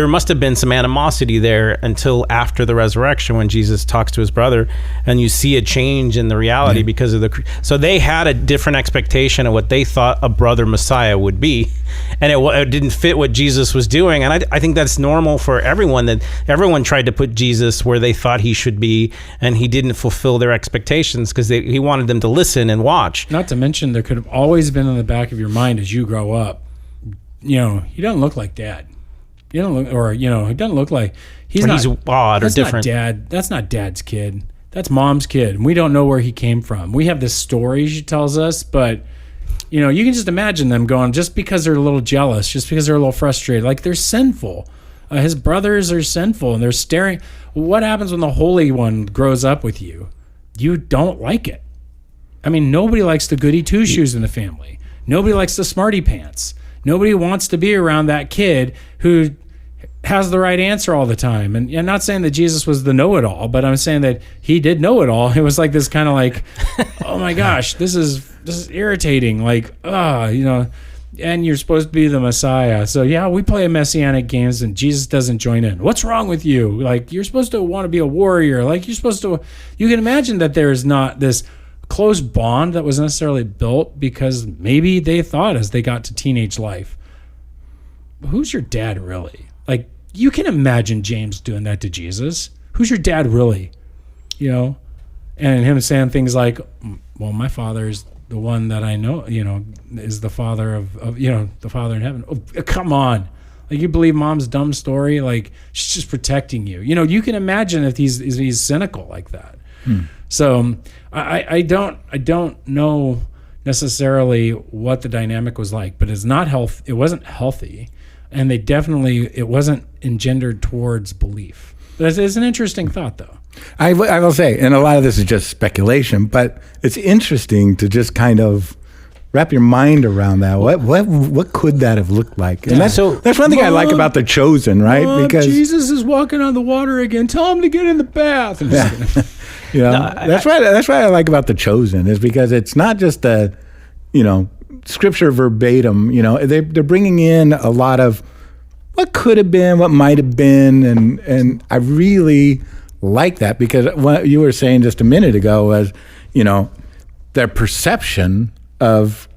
must have been some animosity there until after the resurrection, when Jesus talks to his brother, and you see a change in the reality because of so they had a different expectation of what they thought a brother Messiah would be, and it didn't fit what Jesus was doing. And I think that's normal for everyone, that everyone tried to put Jesus where they thought he should be, and he didn't fulfill their expectations because he wanted them to listen and watch.
Not to mention, there could have always been in the back of your mind as you grow up, he doesn't look like dad. He doesn't look like he's
odd or different.
That's not dad's kid. That's mom's kid. And we don't know where he came from. We have this story she tells us, but you can just imagine them going, just because they're a little jealous, just because they're a little frustrated, like they're sinful. His brothers are sinful, and they're staring. What happens when the Holy One grows up with you? You don't like it. I mean, nobody likes the goody two-shoes in the family. Nobody likes the smarty pants. Nobody wants to be around that kid who has the right answer all the time. And I'm not saying that Jesus was the know-it-all, but I'm saying that he did know it all. It was like this kind of like, oh my gosh, this is irritating. Like, and you're supposed to be the Messiah. So yeah, we play messianic games and Jesus doesn't join in. What's wrong with you? Like, you're supposed to want to be a warrior. Like, you can imagine that there is not this close bond that was necessarily built, because maybe they thought as they got to teenage life, who's your dad really? Like, you can imagine James doing that to Jesus. Who's your dad really? And him saying things like, well, my father's the one that I know, is the Father of the Father in heaven. Oh, come on. Like, you believe mom's dumb story? Like, she's just protecting you. You can imagine if he's cynical like that. So I don't know necessarily what the dynamic was like, but it wasn't healthy, and it wasn't engendered towards belief. It's an interesting thought, though.
I will say, and a lot of this is just speculation, but it's interesting to just kind of wrap your mind around that. What could that have looked like? And that's one thing I like about The Chosen, right?
Mom, because Jesus is walking on the water again. Tell him to get in the bath.
That's what I like about The Chosen, is because it's not just scripture verbatim. They're bringing in a lot of what could have been, what might have been, and I really like that, because what you were saying just a minute ago was, their perception of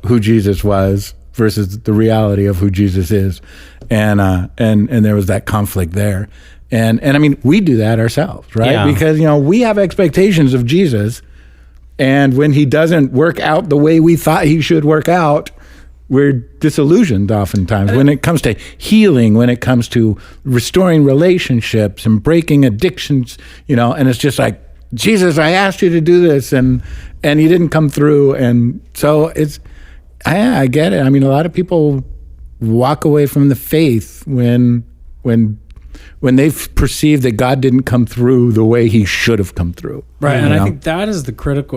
who Jesus was versus the reality of who Jesus is, and there was that conflict there, and I mean, we do that ourselves, right?
Yeah.
Because we have expectations of Jesus, and when he doesn't work out the way we thought he should work out, we're disillusioned oftentimes when it comes to healing, when it comes to restoring relationships and breaking addictions, and it's just like, Jesus, I asked you to do this, and you didn't come through. And so I get it. I mean, a lot of people walk away from the faith when they've perceived that God didn't come through the way he should have come through.
Right. And I think that is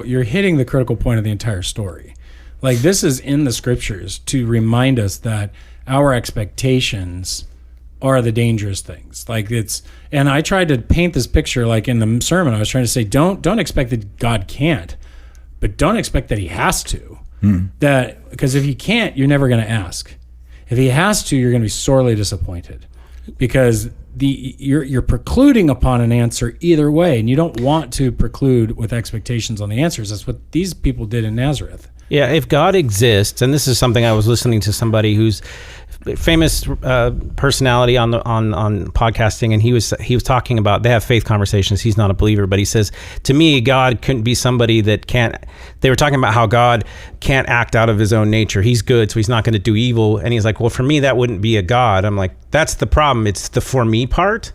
you're hitting the critical point of the entire story. Like, this is in the scriptures to remind us that our expectations are the dangerous things. And I tried to paint this picture, like in the sermon, I was trying to say, don't expect that God can't, but don't expect that he has to. Because if he can't, you're never going to ask. If he has to, you're going to be sorely disappointed, because you're precluding upon an answer either way, and you don't want to preclude with expectations on the answers. That's what these people did in Nazareth.
Yeah, if God exists, and this is something I was listening to somebody who's famous personality on podcasting, and he was talking about, they have faith conversations. He's not a believer, but he says, to me, God couldn't be somebody that can't. They were talking about how God can't act out of his own nature. He's good, so he's not going to do evil. And he's like, well, for me, that wouldn't be a God. I'm like, that's the problem. It's the for me part.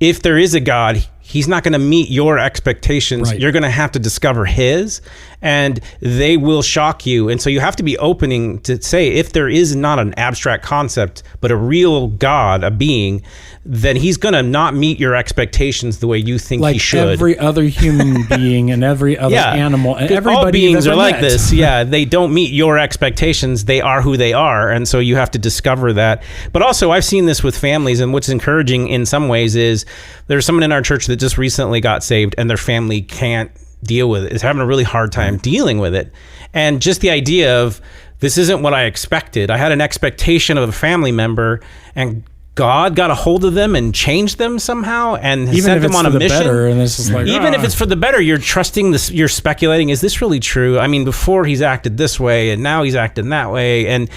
If there is a God, he's not going to meet your expectations. Right. You're going to have to discover his, and they will shock you. And so you have to be opening to say, if there is not an abstract concept, but a real God, a being, then he's going to not meet your expectations the way you think he should.
Like every other human being and every other animal, and everybody.
All beings are like this. Yeah, they don't meet your expectations. They are who they are. And so you have to discover that. But also, I've seen this with families, and what's encouraging in some ways is there's someone in our church that just recently got saved, and their family can't deal with it. It's having a really hard time dealing with it. And just the idea of, this isn't what I expected. I had an expectation of a family member, and God got a hold of them and changed them somehow, and sent them on a mission.
And this is like,
even if it's for the better, you're trusting this. You're speculating, is this really true? I mean, before he's acted this way, and now he's acting that way, and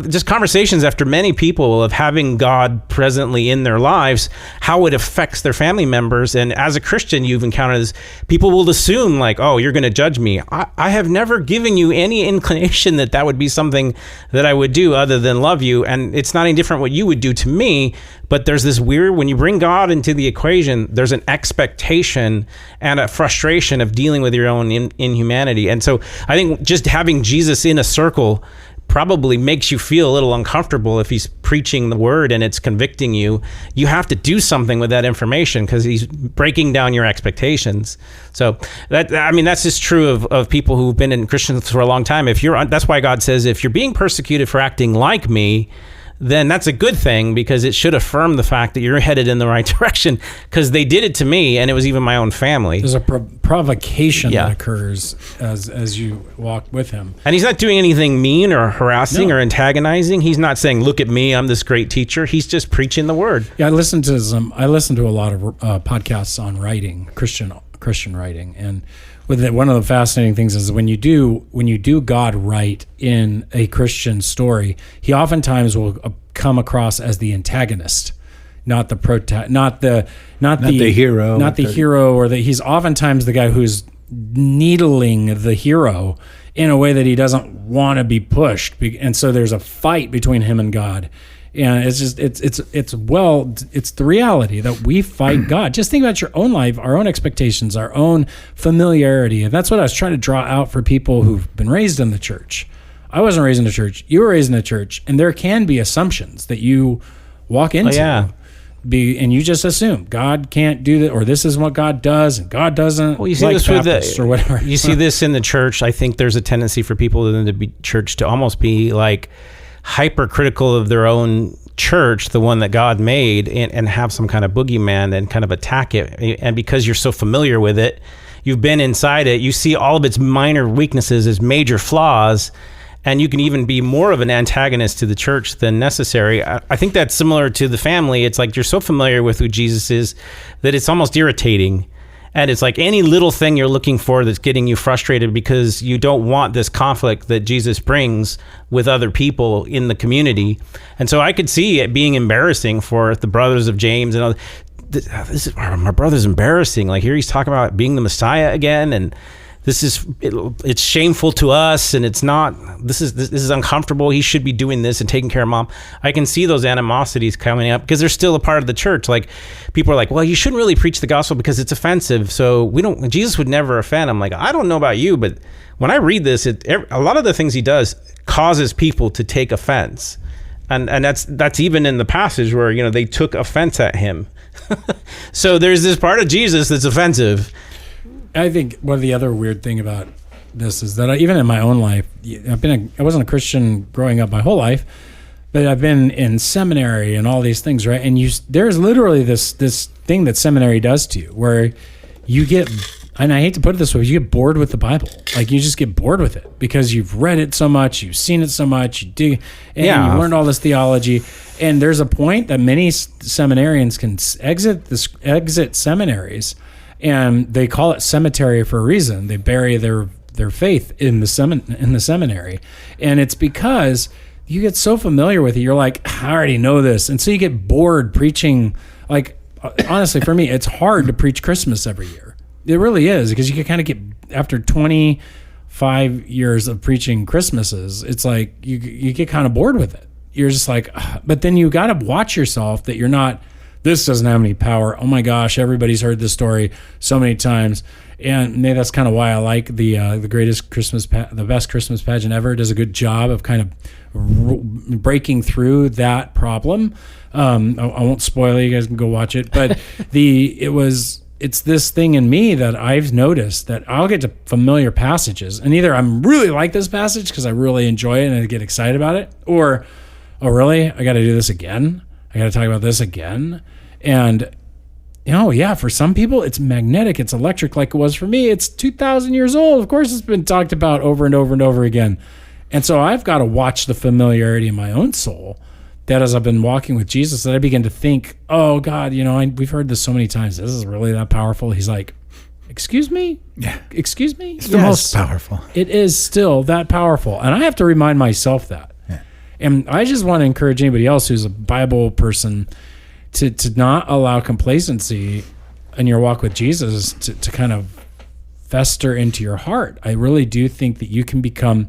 just conversations after many people of having God presently in their lives, how it affects their family members. And as a Christian, you've encountered this. People will assume like, oh, you're going to judge me. I have never given you any inclination that would be something that I would do other than love you, and it's not any different what you would do to me. But there's this weird, when you bring God into the equation, there's an expectation and a frustration of dealing with your own inhumanity. And so I think just having Jesus in a circle probably makes you feel a little uncomfortable if he's preaching the word and it's convicting you. You have to do something with that information because he's breaking down your expectations. So that's just true of people who've been in Christians for a long time. That's why God says, if you're being persecuted for acting like me, then that's a good thing, because it should affirm the fact that you're headed in the right direction, because they did it to me, and it was even my own family.
There's a provocation that occurs as you walk with him.
And he's not doing anything mean or harassing or antagonizing. He's not saying, look at me, I'm this great teacher. He's just preaching the word.
Yeah, I listen to a lot of podcasts on writing, Christian writing, and one of the fascinating things is when you do God right in a Christian story, he oftentimes will come across as the antagonist, not the hero, or he's oftentimes the guy who's needling the hero in a way that he doesn't want to be pushed. And so there's a fight between him and God. And it's just, it's the reality that we fight God. Just think about your own life, our own expectations, our own familiarity. And that's what I was trying to draw out for people who've been raised in the church. I wasn't raised in the church. You were raised in the church. And there can be assumptions that you walk into. And you just assume God can't do that, or this is what God does, and God doesn't.
Well, you see
like
this
Baptists or whatever.
You see this in the church. I think there's a tendency for people in the church to almost be like hypercritical of their own church, the one that God made, and have some kind of boogeyman and kind of attack it. And because you're so familiar with it, you've been inside it, you see all of its minor weaknesses as major flaws. And you can even be more of an antagonist to the church than necessary. I think that's similar to the family. It's like you're so familiar with who Jesus is that it's almost irritating. And it's like any little thing you're looking for that's getting you frustrated because you don't want this conflict that Jesus brings with other people in the community. And so I could see it being embarrassing for the brothers of James and all. This is my brother's embarrassing. Like here he's talking about being the Messiah again, and it's shameful to us, and it's not. This is uncomfortable. He should be doing this and taking care of mom. I can see those animosities coming up because they're still a part of the church. Like people are like, well, you shouldn't really preach the gospel because it's offensive. So Jesus would never offend. I'm like, I don't know about you, but when I read this, a lot of the things he does causes people to take offense, and that's even in the passage where they took offense at him. So there's this part of Jesus that's offensive.
I think one of the other weird thing about this is that even in my own life, I wasn't a Christian growing up my whole life, but I've been in seminary and all these things, right? And there's literally this thing that seminary does to you, where you get, and I hate to put it this way, you get bored with the Bible. Like you just get bored with it because you've read it so much, you've seen it so much, you learned all this theology. And there's a point that many seminarians can exit seminaries. And they call it cemetery for a reason. They bury their faith in the seminary, and it's because you get so familiar with it. You're like, I already know this, and so you get bored preaching. Like honestly, for me, it's hard to preach Christmas every year. It really is, because you can kind of get, after 25 years of preaching Christmases, it's like you get kind of bored with it. You're just like, but then you got to watch yourself that you're not. This doesn't have any power. Oh my gosh, everybody's heard this story so many times, and maybe that's kind of why I like the greatest the best Christmas pageant ever. It does a good job of kind of breaking through that problem. I won't spoil it. You guys can go watch it, but it's this thing in me that I've noticed that I'll get to familiar passages, and either I'm really like this passage because I really enjoy it and I get excited about it, or oh really, I got to do this again. I got to talk about this again. And, for some people, it's magnetic, it's electric like it was for me. It's 2,000 years old. Of course, it's been talked about over and over and over again. And so I've got to watch the familiarity in my own soul, that as I've been walking with Jesus, that I begin to think, oh, God, we've heard this so many times. This is really that powerful. He's like, excuse me?
Yeah.
Excuse me?
It's the most powerful.
It is still that powerful. And I have to remind myself that. And I just want to encourage anybody else who's a Bible person to not allow complacency in your walk with Jesus to kind of fester into your heart. I really do think that you can become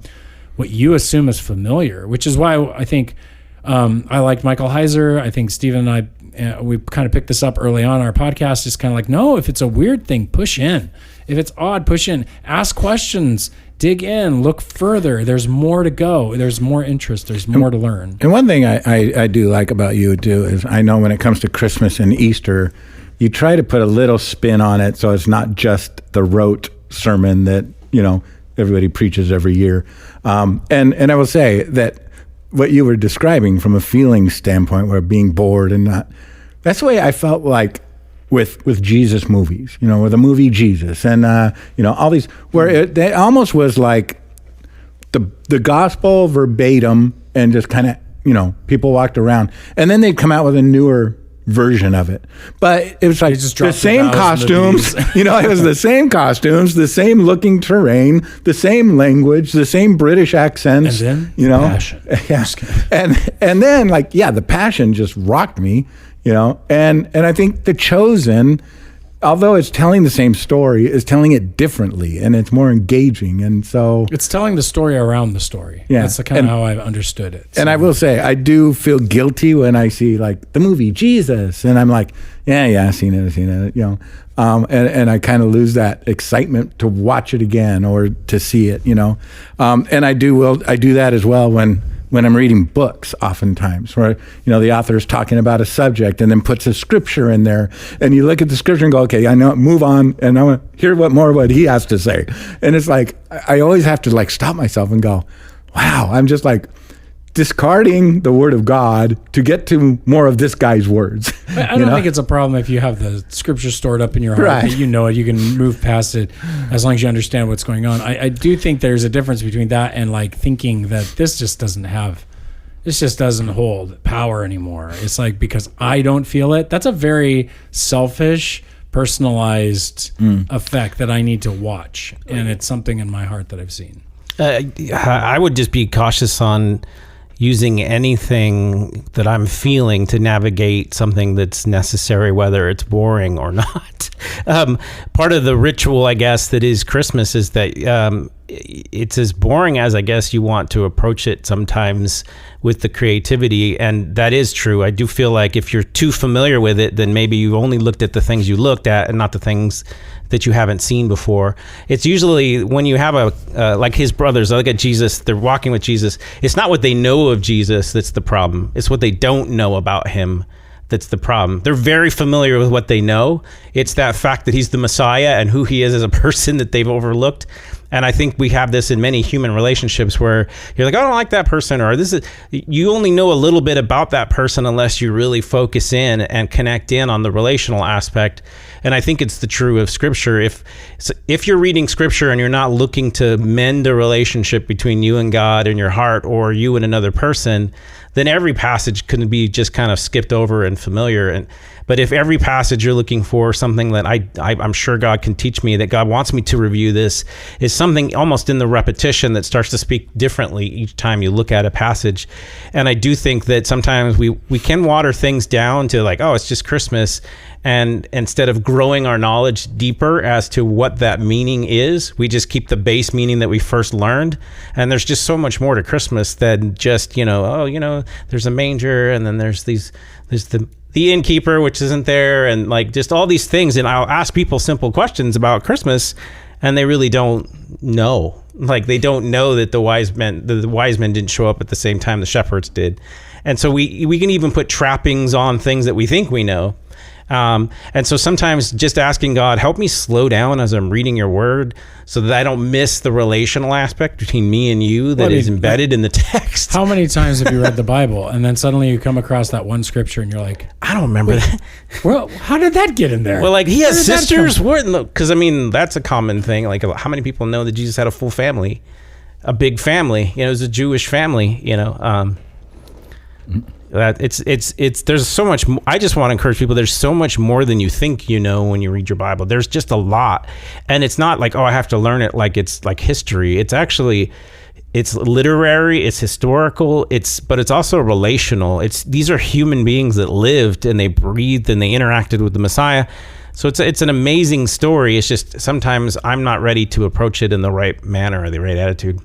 what you assume is familiar, which is why I think I liked Michael Heiser. I think Stephen and I, we kind of picked this up early on in our podcast. It's kind of like, no, if it's a weird thing, push in. If it's odd, push in. Ask questions. Dig in, look further. There's more to go. There's more interest. There's more to learn.
And one thing I do like about you too is I know when it comes to Christmas and Easter, you try to put a little spin on it so it's not just the rote sermon that everybody preaches every year. And I will say that what you were describing from a feeling standpoint, where being bored and not, that's the way I felt like with Jesus movies, with the movie Jesus and, all these, where it almost was like the gospel verbatim, and just kind of, people walked around, and then they'd come out with a newer version of it. But it was like the same costumes, it was the same costumes, the same looking terrain, the same language, the same British accents,
and then passion.
Yeah. And then the passion just rocked me. And I think The Chosen, although it's telling the same story, it's telling it differently, and it's more engaging. And so
it's telling the story around the story.
Yeah.
That's kind of how I've understood it. So.
And I will say, I do feel guilty when I see like the movie Jesus, and I'm like, yeah, I've seen it, you know. And I kind of lose that excitement to watch it again or to see it, you know. And I do that as well when I'm reading books, oftentimes, where, you know, the author is talking about a subject and then puts a scripture in there, and you look at the scripture and go, okay, I know, move on, and I want to hear what he has to say. And it's like, I always have to like stop myself and go, wow, I'm just like discarding the word of God to get to more of this guy's words.
I don't think it's a problem if you have the scripture stored up in your heart, that you know it, you can move past it as long as you understand what's going on. I do think there's a difference between that and like thinking that this just doesn't hold power anymore. It's like, because I don't feel it. That's a very selfish, personalized effect that I need to watch. And it's something in my heart that I've seen.
I would just be cautious on using anything that I'm feeling to navigate something that's necessary, whether it's boring or not. Part of the ritual, I guess, that is Christmas is that it's as boring as I guess you want to approach it sometimes with the creativity. And that is true. I do feel like if you're too familiar with it, then maybe you've only looked at the things you looked at and not the things that you haven't seen before. It's usually when you have like his brothers, look at Jesus, they're walking with Jesus. It's not what they know of Jesus that's the problem. It's what they don't know about him that's the problem. They're very familiar with what they know. It's that fact that he's the Messiah and who he is as a person that they've overlooked. And I think we have this in many human relationships where you're like, I don't like that person, or you only know a little bit about that person unless you really focus in and connect in on the relational aspect. And I think it's the true of Scripture. If you're reading Scripture and you're not looking to mend a relationship between you and God and your heart, or you and another person, then every passage can be just kind of skipped over and familiar. But if every passage you're looking for something that I'm sure God can teach me, that God wants me to review this, is something almost in the repetition that starts to speak differently each time you look at a passage. And I do think that sometimes we can water things down to like, oh, it's just Christmas. And instead of growing our knowledge deeper as to what that meaning is, we just keep the base meaning that we first learned. And there's just so much more to Christmas than just, there's a manger, and then there's the innkeeper, which isn't there, and like just all these things. And I'll ask people simple questions about Christmas, and they really don't know. Like, they don't know that the wise men didn't show up at the same time the shepherds did. And so we can even put trappings on things that we think we know. And so sometimes just asking God, help me slow down as I'm reading your word so that I don't miss the relational aspect between me and you that is embedded in the text.
How many times have you read the Bible and then suddenly you come across that one scripture and you're like,
I don't remember that.
Well, how did that get in there?
Well, like, he has sisters? Because, I mean, that's a common thing. Like, how many people know that Jesus had a full family, a big family? It was a Jewish family, there's so much. I just want to encourage people. There's so much more than you think you know when you read your Bible. There's just a lot, and it's not like, oh, I have to learn it like it's like history. It's actually, it's literary, it's historical, but it's also relational. These are human beings that lived and they breathed and they interacted with the Messiah. So it's an amazing story. It's just sometimes I'm not ready to approach it in the right manner or the right attitude.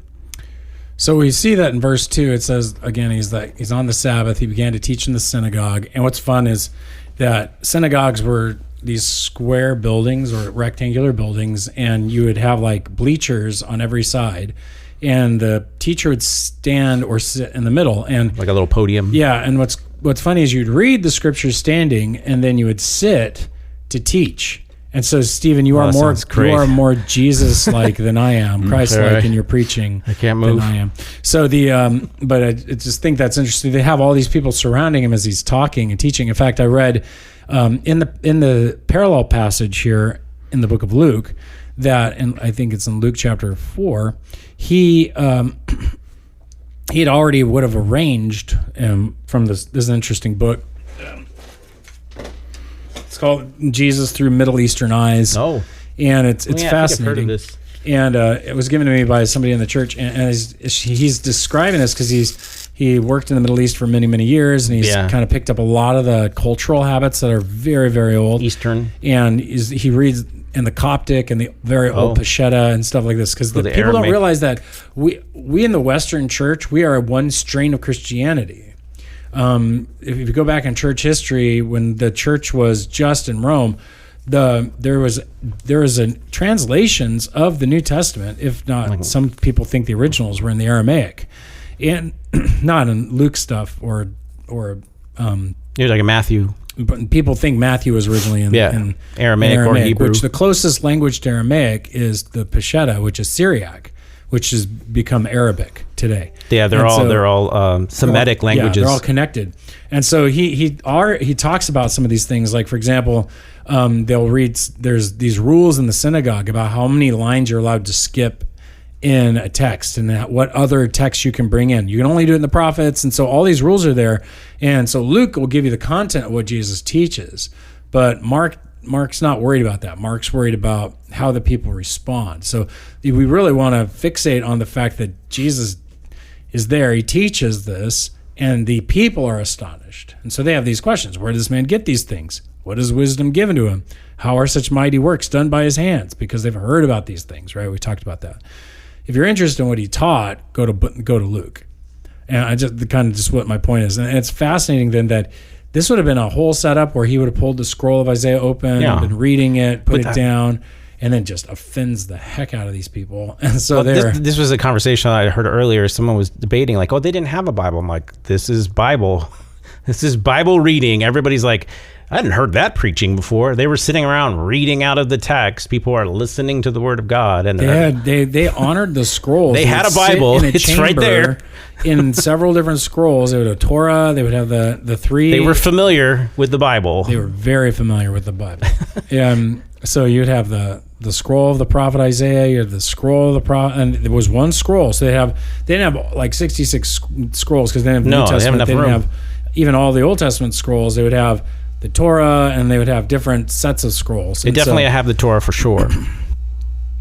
So we see that in verse 2, it says, again, he's on the Sabbath. He began to teach in the synagogue. And what's fun is that synagogues were these square buildings or rectangular buildings, and you would have like bleachers on every side. And the teacher would stand or sit in the middle. And
like a little podium. Yeah.
And what's funny is you'd read the scriptures standing, and then you would sit to teach. And so, Stephen, you are more Jesus-like than I am, Christ-like in your preaching.
I can't move.
Than I am. So but I just think that's interesting. They have all these people surrounding him as he's talking and teaching. In fact, I read in the parallel passage here in the book of Luke that, and I think it's in Luke chapter 4, he had already would have arranged from this. This is an interesting book. It's called Jesus Through Middle Eastern Eyes.
Oh.
And it's fascinating.
I think I've heard of this.
And it was given to me by somebody in the church. And he's describing this because he worked in the Middle East for many, many years, and he's kind of picked up a lot of the cultural habits that are very, very old.
Eastern.
And he reads in the Coptic and the very old Peshitta and stuff like this, because the people don't realize that we in the Western Church, we are one strain of Christianity. If you go back in church history, when the church was just in Rome, there was translations of the New Testament, if not, some people think the originals were in the Aramaic, and not in Luke stuff or
You're like a Matthew.
People think Matthew was originally in
Aramaic or Hebrew,
which the closest language to Aramaic is the Peshitta, which is Syriac, which has become Arabic today.
Yeah, they're all Semitic languages.
Yeah, they're all connected. And so he talks about some of these things, like, for example, they'll read, there's these rules in the synagogue about how many lines you're allowed to skip in a text and what other texts you can bring in. You can only do it in the prophets, and so all these rules are there. And so Luke will give you the content of what Jesus teaches, but Mark's not worried about that. Mark's worried about how the people respond. So we really want to fixate on the fact that Jesus is there. He teaches this, and the people are astonished. And so they have these questions. Where does this man get these things? What is wisdom given to him? How are such mighty works done by his hands? Because they've heard about these things, right? We talked about that. If you're interested in what he taught, go to Luke. And I just what my point is. And it's fascinating then that this would have been a whole setup where he would have pulled the scroll of Isaiah open, been reading it, put it down, and then just offends the heck out of these people. And so
this was a conversation I heard earlier. Someone was debating, like, oh, they didn't have a Bible. I'm like, this is Bible. This is Bible reading. Everybody's like, I hadn't heard that preaching before. They were sitting around reading out of the text. People are listening to the Word of God, and
they honored the scrolls.
They had a Bible. It's right there
in several different scrolls. They would have Torah. They would have the three.
They were familiar with the Bible.
They were very familiar with the Bible. So you'd have the scroll of the prophet Isaiah. You had the scroll of the prophet, and there was one scroll. So they didn't have like 66 scrolls because they didn't have New Testament. They didn't have even all the Old Testament scrolls. They would have the Torah, and they would have different sets of scrolls.
They definitely have the Torah for sure.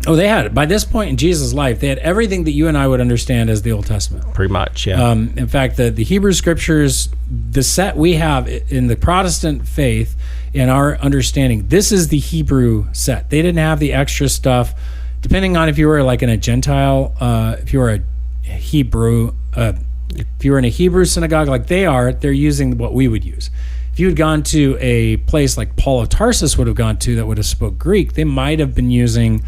Oh, they had it. By this point in Jesus' life, they had everything that you and I would understand as the Old Testament.
Pretty much, yeah.
In fact, the Hebrew Scriptures, the set we have in the Protestant faith, in our understanding, this is the Hebrew set. They didn't have the extra stuff. Depending on if you were like in a Gentile, if you were a Hebrew, if you were in a Hebrew synagogue like they're using what we would use. If you had gone to a place like Paul of Tarsus would have gone to that would have spoke Greek, they might have been using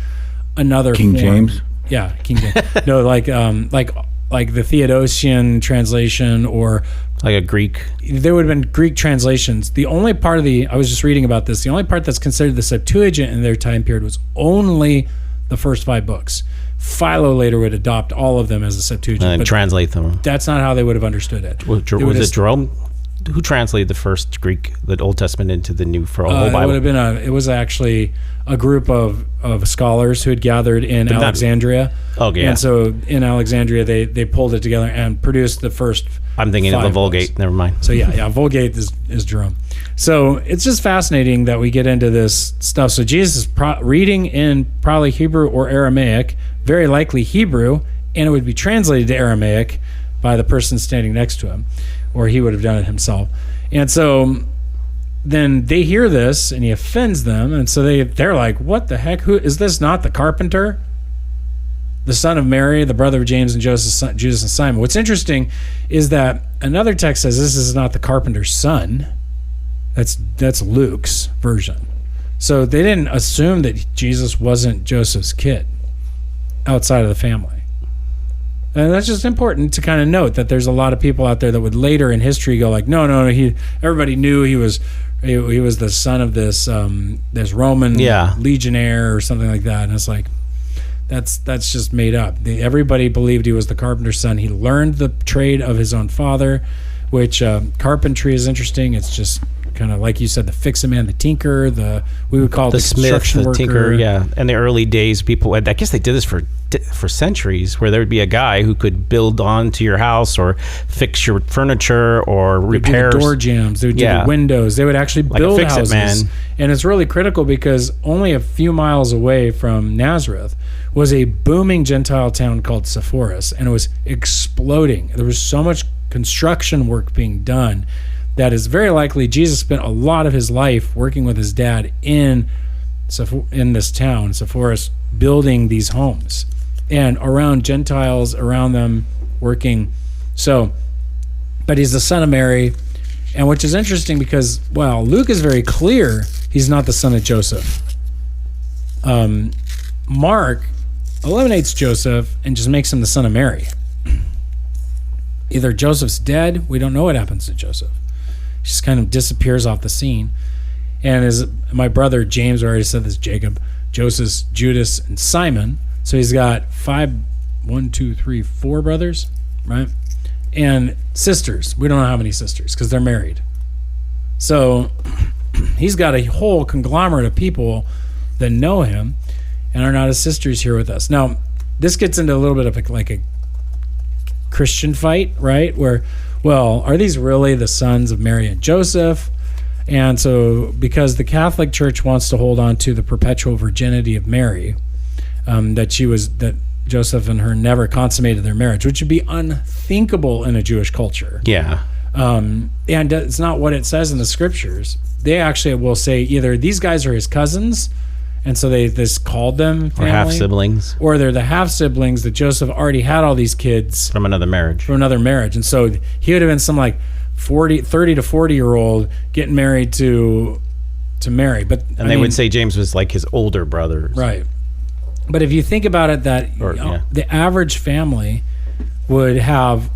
another
King
form.
James.
Yeah, King James. No, like the Theodosian translation, or
like a Greek.
There would have been Greek translations. The only part of I was just reading about this, the only part that's considered the Septuagint in their time period was only the first 5 books. Philo later would adopt all of them as the Septuagint.
And translate them.
That's not how they would have understood it.
Was it Jerome? Who translated the first Greek, the Old Testament, into the New for a whole Bible?
It was actually a group of scholars who had gathered in Alexandria.
Okay,
and so in Alexandria, they pulled it together and produced the first.
I'm thinking of the Vulgate.
Books.
Never mind.
So yeah, Vulgate is Jerome. So it's just fascinating that we get into this stuff. So Jesus is reading in probably Hebrew or Aramaic, very likely Hebrew, and it would be translated to Aramaic by the person standing next to him, or he would have done it himself. And so then they hear this, and he offends them, and so they're like, what the heck? Who is this? Not the carpenter? The son of Mary, the brother of James and Joseph, Judas and Simon. What's interesting is that another text says this is not the carpenter's son. That's Luke's version. So they didn't assume that Jesus wasn't Joseph's kid outside of the family. And that's just important to kind of note that there's a lot of people out there that would later in history go like, no, everybody knew he was the son of this Roman legionnaire or something like that. And it's like, that's just made up. Everybody believed he was the carpenter's son. He learned the trade of his own father, which carpentry is interesting. It's just kind of like you said, the fix-a-man, the tinker, we would call it the
smith, the
worker.
Tinker. Yeah, in the early days, people, I guess they did this for centuries, where there would be a guy who could build onto your house or fix your furniture or repair
the door jambs. They would do the windows. They would actually build houses. Man. And it's really critical because only a few miles away from Nazareth was a booming Gentile town called Sepphoris, and it was exploding. There was so much construction work being done that is very likely Jesus spent a lot of his life working with his dad in this town, Sepphoris, building these homes and around Gentiles around them working. So, but he's the son of Mary, and which is interesting because, well, Luke is very clear he's not the son of Joseph. Mark eliminates Joseph and just makes him the son of Mary. Either Joseph's dead, we don't know what happens to Joseph. He just kind of disappears off the scene. And as my brother James already said this, Jacob, Joseph, Judas, and Simon. So he's got 4 brothers, right? And sisters. We don't know how many sisters because they're married. So he's got a whole conglomerate of people that know him and are not his sisters here with us. Now, this gets into a little bit of a Christian fight, right? Where, well, are these really the sons of Mary and Joseph? And so because the Catholic Church wants to hold on to the perpetual virginity of Mary, that Joseph and her never consummated their marriage, which would be unthinkable in a Jewish culture.
Yeah.
And it's not what it says in the scriptures. They actually will say either these guys are his cousins, and so they just called them family,
or half siblings,
or they're the half siblings that Joseph already had all these kids
from another marriage.
And so he would have been some 30 to 40-year-old getting married to Mary. But
they would say James was like his older brothers.
Right. But if you think about it, the average family would have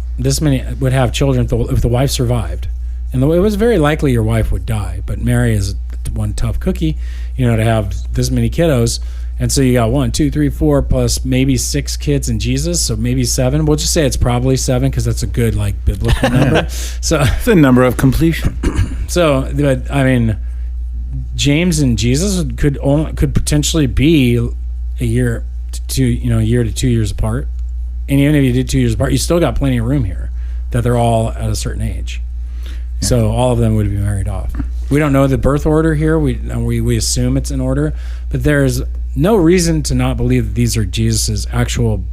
children if the wife survived. And it was very likely your wife would die, but Mary is one tough cookie, to have this many kiddos. And so you got 1, 2, 3, 4 plus maybe 6 kids in Jesus, so maybe 7. We'll just say it's probably 7 because that's a good biblical number. So
it's a number of completion.
So, but James and Jesus could potentially be a year to 2 years apart. And even if you did 2 years apart, you still got plenty of room here that they're all at a certain age. Yeah. So all of them would be married off. We don't know the birth order here. We assume it's in order, but there's no reason to not believe that these are Jesus's actual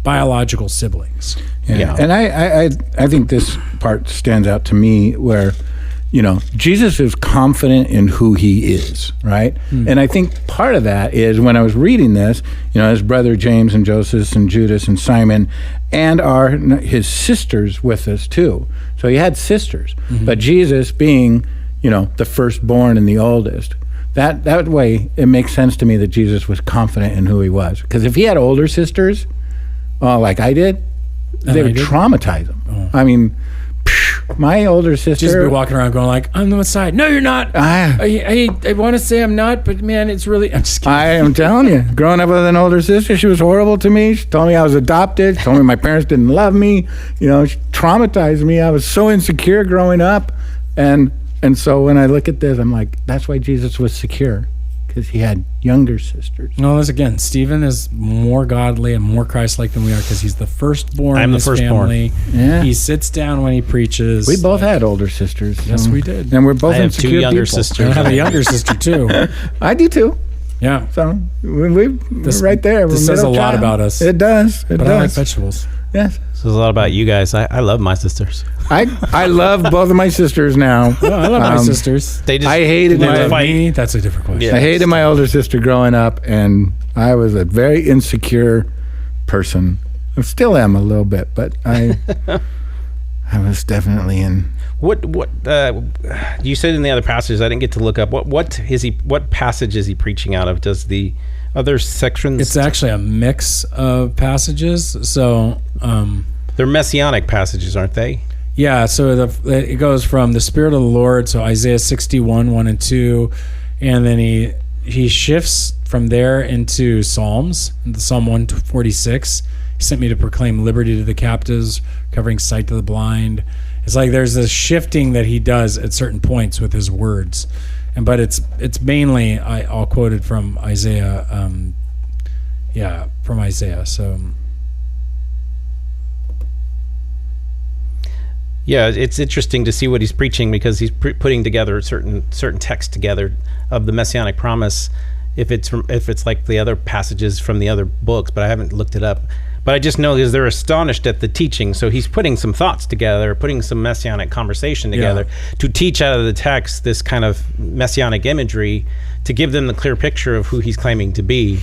biological siblings.
Yeah. And I think this part stands out to me where, Jesus is confident in who he is, right? And I think part of that is when I was reading this, his brother James and Joseph and Judas and Simon and his sisters with us too. So he had sisters, but Jesus being, the firstborn and the oldest, that way it makes sense to me that Jesus was confident in who he was. Because if he had older sisters, like I did, they would traumatize him. Oh. I mean, my older sister
just be walking around going I'm the Messiah. No, you're not. I want to say I'm not, but man, it's really. I'm just kidding.
I am telling you, growing up with an older sister, she was horrible to me. She told me I was adopted. She told me my parents didn't love me. She traumatized me. I was so insecure growing up, and so when I look at this, I'm like, that's why Jesus was secure. Because he had younger sisters.
No, again, Stephen is more godly and more Christ-like than we are because he's the firstborn in his family. Yeah. He sits down when he preaches.
We both had older sisters.
Yes, we did.
And we're both
I have
insecure
2 younger
people.
sisters.
I have a younger sister, too.
I do, too.
Yeah.
So we're right there.
This says a lot about us.
It does. It does.
I like vegetables.
Yes.
Says a lot about you guys. I love my sisters.
I love both of my sisters now.
Oh, I love my sisters.
I
hated
me. That's a different question.
Yeah. I hated my older sister growing up, and I was a very insecure person. I still am a little bit, but I was definitely in.
What you said in the other passages? I didn't get to look up. What passage is he preaching out of? Does the other sections?
It's actually a mix of passages. So
they're messianic passages, aren't they?
Yeah, so it goes from the Spirit of the Lord, so Isaiah 61, 1 and 2, and then he shifts from there into Psalms, into Psalm 146. He sent me to proclaim liberty to the captives, covering sight to the blind. It's like there's this shifting that he does at certain points with his words. But it's mainly, I'll quote it from Isaiah, from Isaiah, so...
Yeah, it's interesting to see what he's preaching because he's putting together certain texts together of the messianic promise. If it's like the other passages from the other books, but I haven't looked it up. But I just know because they're astonished at the teaching. So he's putting some thoughts together, putting some messianic conversation together to teach out of the text this kind of messianic imagery to give them the clear picture of who he's claiming to be.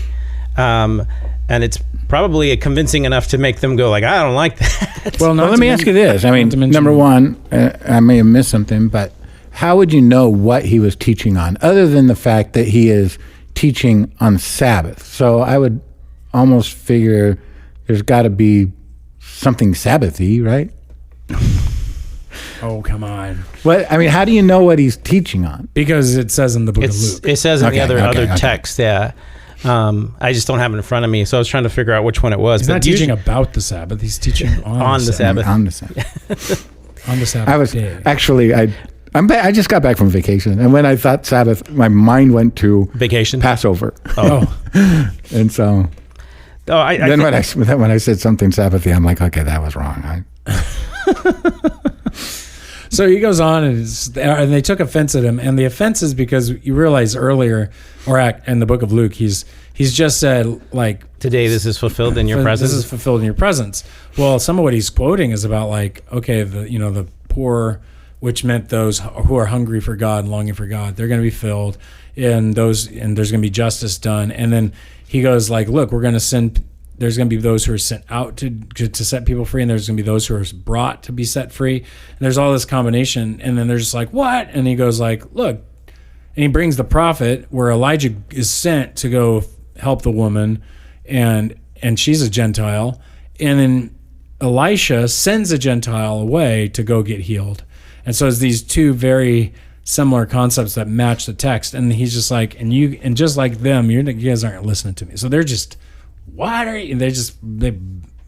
And it's probably convincing enough to make them go like, I don't like that.
Well, let me ask you this. I mean, number one, I may have missed something, but how would you know what he was teaching on, other than the fact that he is teaching on Sabbath? So I would almost figure there's got to be something Sabbathy, right?
Oh, come on.
What I mean, how do you know what he's teaching on?
Because it says in the book of Luke.
It says in the other text, yeah. I just don't have it in front of me, so I was trying to figure out which one it was.
He's not teaching about the Sabbath. He's teaching on the Sabbath.
On the Sabbath.
On the Sabbath day.
Actually, I just got back from vacation, and when I thought Sabbath, my mind went to
vacation,
Passover.
Oh,
and so. When I said something Sabbathy, I'm like, okay, that was wrong.
So he goes on, and they took offense at him, and the offense is because you realize earlier, in the book of Luke, he's just said like,
today this is fulfilled in your presence.
This is fulfilled in your presence. Well, some of what he's quoting is about like, okay, the poor, which meant those who are hungry for God and longing for God, they're going to be filled, and there's going to be justice done, and then. He goes like, look, we're going to send, there's going to be those who are sent out to set people free, and there's going to be those who are brought to be set free. And there's all this combination. And then they're just like, what? And he goes like, look, and he brings the prophet where Elijah is sent to go help the woman, and she's a Gentile. And then Elisha sends a Gentile away to go get healed. And so it's these two very similar concepts that match the text, and he's just like, and just like them, you guys aren't listening to me. So they're just, what are you? They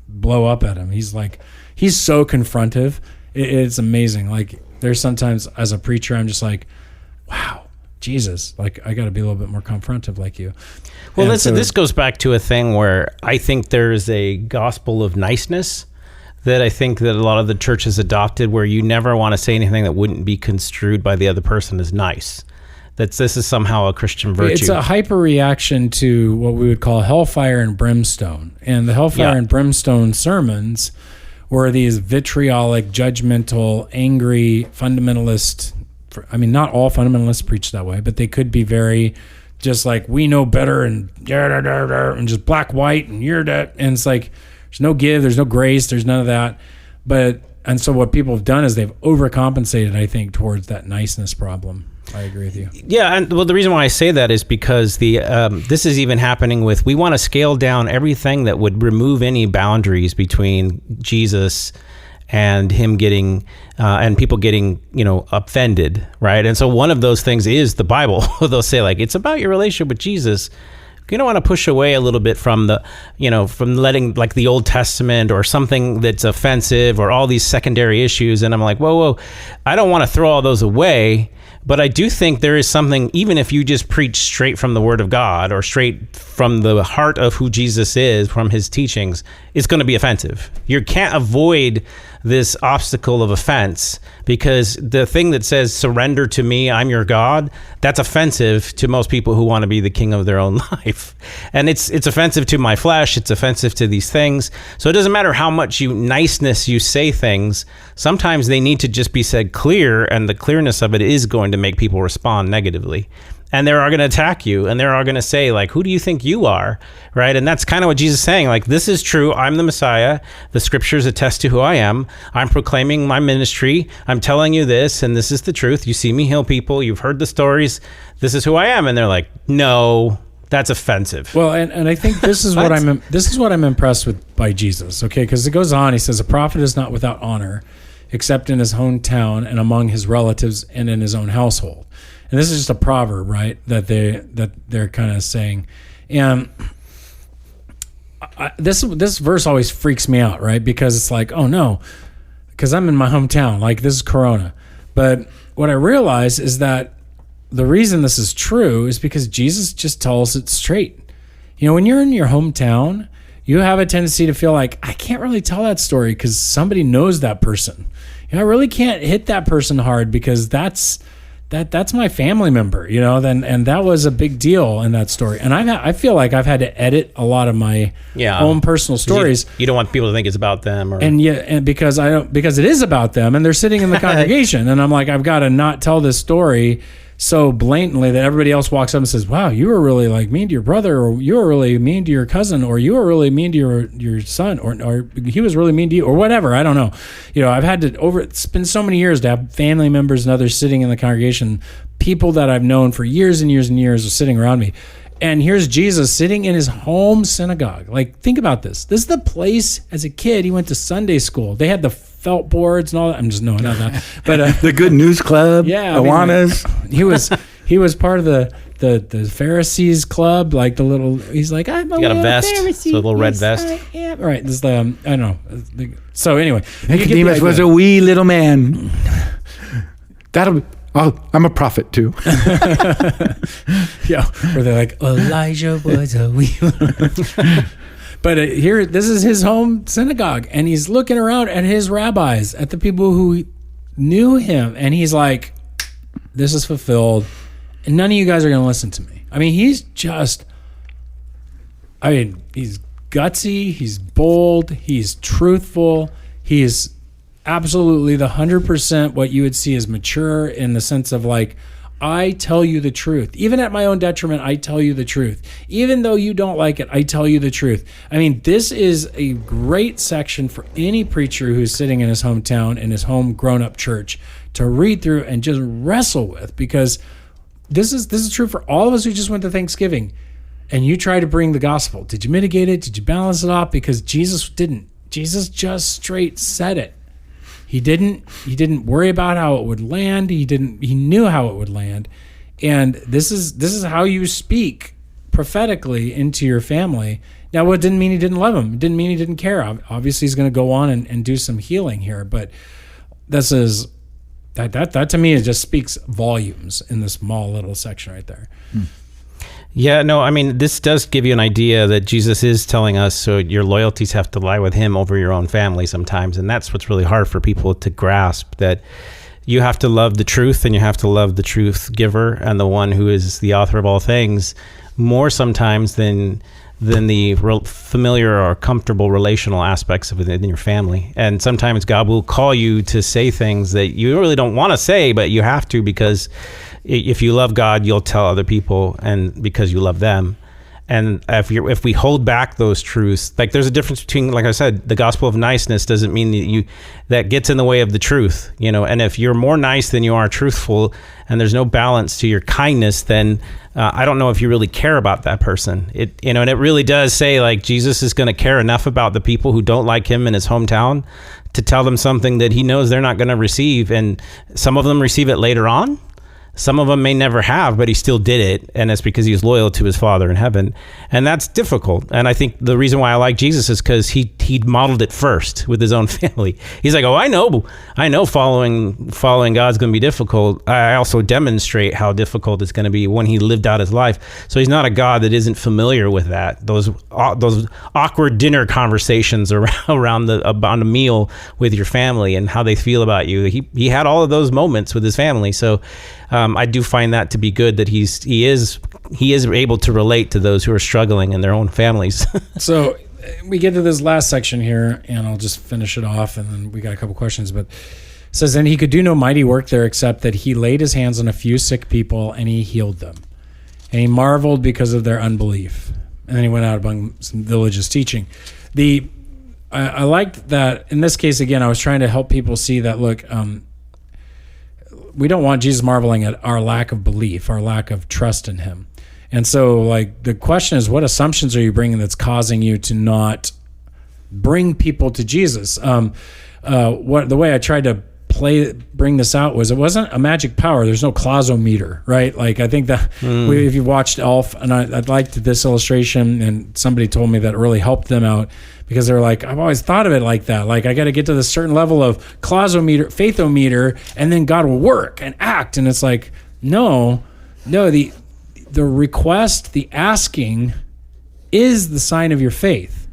blow up at him. He's like, he's so confrontive. It's amazing. Like there's sometimes as a preacher, I'm just like, wow, Jesus, like I got to be a little bit more confrontive like you.
Well, this goes back to a thing where I think there's a gospel of niceness that I think that a lot of the church has adopted, where you never want to say anything that wouldn't be construed by the other person as nice. That this is somehow a Christian virtue.
It's a hyper reaction to what we would call hellfire and brimstone. And the hellfire and brimstone sermons were these vitriolic, judgmental, angry, fundamentalist. I mean, not all fundamentalists preach that way, but they could be very just like, we know better, and just black, white, and you're that. And it's like, there's no give, there's no grace, there's none of that. And so what people have done is they've overcompensated, I think, towards that niceness problem. I agree with you.
Yeah, and well, the reason why I say that is because this is even happening with, we want to scale down everything that would remove any boundaries between Jesus and him getting, and people getting, offended, right? And so one of those things is the Bible. They'll say like, it's about your relationship with Jesus. You don't want to push away a little bit from from letting like the Old Testament or something that's offensive or all these secondary issues. And I'm like, whoa, I don't want to throw all those away. But I do think there is something, even if you just preach straight from the Word of God or straight from the heart of who Jesus is, from his teachings, it's going to be offensive. You can't avoid this obstacle of offense, because the thing that says, surrender to me, I'm your God, that's offensive to most people who want to be the king of their own life. And it's offensive to my flesh. It's offensive to these things. So it doesn't matter how much niceness you say things. Sometimes they need to just be said clear, and the clearness of it is going to make people respond negatively. And they are going to attack you, and they are going to say, like, who do you think you are, right? And that's kind of what Jesus is saying. Like, this is true. I'm the Messiah. The scriptures attest to who I am. I'm proclaiming my ministry. I'm telling you this, and this is the truth. You see me heal people. You've heard the stories. This is who I am. And they're like, no, that's offensive.
Well, and I think this is what I'm impressed with by Jesus. Okay, because it goes on. He says, a prophet is not without honor, except in his hometown and among his relatives and in his own household. And this is just a proverb, right? That they're kind of saying, and this verse always freaks me out, right? Because it's like, oh no, because I'm in my hometown, like this is Corona. But what I realize is that the reason this is true is because Jesus just tells it straight. When you're in your hometown, you have a tendency to feel like, I can't really tell that story because somebody knows that person. I really can't hit that person hard because that's that's my family member, and that was a big deal in that story. And I feel like I've had to edit a lot of my own personal stories.
You don't want people to think it's about them,
and because it is about them, and they're sitting in the congregation, and I'm like, I've got to not tell this story so blatantly that everybody else walks up and says, wow, you were really like mean to your brother, or you were really mean to your cousin, or you were really mean to your son, or he was really mean to you, or whatever. I don't know. I've had to it's been so many years to have family members and others sitting in the congregation, people that I've known for years and years and years are sitting around me. And here's Jesus sitting in his home synagogue. Like, think about this. This is the place, as a kid, he went to Sunday school. They had the felt boards and all that. I'm just, no, not that. But
the Good News Club, Awanas.
He was part of the Pharisees club, like the little, he's like, I'm a
got a vest,
Pharisee.
so a little red vest.
Right. This is the, I don't know. So anyway.
Nicodemus was a wee little man. I'm a prophet too.
Yeah, where they're like, Elijah was a wee. But here, this is his home synagogue, and he's looking around at his rabbis, at the people who knew him, and he's like, this is fulfilled, and none of you guys are going to listen to me. I mean, he's gutsy, he's bold, he's truthful, he's absolutely the 100% what you would see as mature, in the sense of like, I tell you the truth. Even at my own detriment, I tell you the truth. Even though you don't like it, I tell you the truth. I mean, this is a great section for any preacher who's sitting in his hometown, in his home grown-up church, to read through and just wrestle with, because this is true for all of us who just went to Thanksgiving and you try to bring the gospel. Did you mitigate it? Did you balance it off? Because Jesus didn't. Jesus just straight said it. He didn't worry about how it would land. He knew how it would land. And this is how you speak prophetically into your family. Now, what didn't mean he didn't love him. It didn't mean he didn't care. Obviously, he's going to go on and do some healing here. But this is that to me, it just speaks volumes in this small little section right there.
Yeah, no, I mean, this does give you an idea that Jesus is telling us, so your loyalties have to lie with him over your own family sometimes. And that's what's really hard for people to grasp, that you have to love the truth, and you have to love the truth giver and the one who is the author of all things more sometimes than the familiar or comfortable relational aspects of it in your family. And sometimes God will call you to say things that you really don't want to say, but you have to, because if you love God, you'll tell other people, and because you love them. And if we hold back those truths, like, there's a difference between, like I said, the gospel of niceness doesn't mean that gets in the way of the truth, and if you're more nice than you are truthful, and there's no balance to your kindness, then I don't know if you really care about that person. And it really does say, like, Jesus is going to care enough about the people who don't like him in his hometown to tell them something that he knows they're not going to receive. And some of them receive it later on. Some of them may never have, but he still did it, and it's because he's loyal to his Father in heaven, and that's difficult. And I think the reason why I like Jesus is because he modeled it first with his own family. He's like, oh, I know following God's going to be difficult. I also demonstrate how difficult it's going to be when he lived out his life. So he's not a God that isn't familiar with that. Those awkward dinner conversations around a meal with your family and how they feel about you. He had all of those moments with his family. So I do find that to be good, that he is able to relate to those who are struggling in their own families.
So we get to this last section here, and I'll just finish it off, and then we got a couple questions. But it says, and he could do no mighty work there, except that he laid his hands on a few sick people, and he healed them. And he marveled because of their unbelief. And then he went out among some villages teaching. I liked that. In this case, again, I was trying to help people see that, look, we don't want Jesus marveling at our lack of belief, our lack of trust in him. And so, like, the question is, what assumptions are you bringing that's causing you to not bring people to Jesus? The way I tried to bring this out was, it wasn't a magic power. There's no clausometer, right? Like, I think that if you watched Elf, and I liked this illustration, and somebody told me that it really helped them out, because they were like, I've always thought of it like that. Like, I got to get to this certain level of clausometer, faithometer, and then God will work and act. And it's like, no, the request, the asking is the sign of your faith.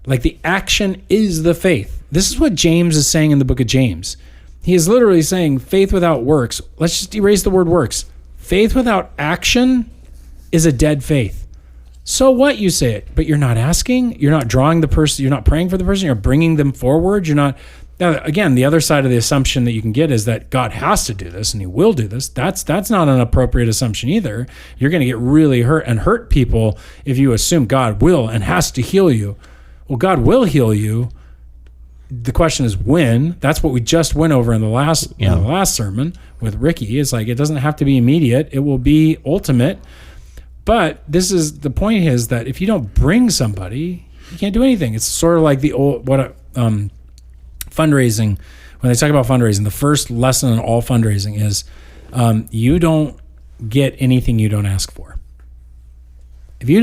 Like, the action is the faith. This is what James is saying in the book of James. He is literally saying faith without works. Let's just erase the word works. Faith without action is a dead faith. So what, you say it, but you're not asking, you're not drawing the person, you're not praying for the person, you're bringing them forward, you're not. Now, again, the other side of the assumption that you can get is that God has to do this and he will do this. That's not an appropriate assumption either. You're going to get really hurt people if you assume God will and has to heal you. Well, God will heal you. The question is when. That's what we just went over in the last sermon with Ricky. It's like, it doesn't have to be immediate. It will be ultimate. But this is the point, is that if you don't bring somebody, you can't do anything. It's sort of like the old fundraising. When they talk about fundraising, the first lesson in all fundraising is you don't get anything you don't ask for. If you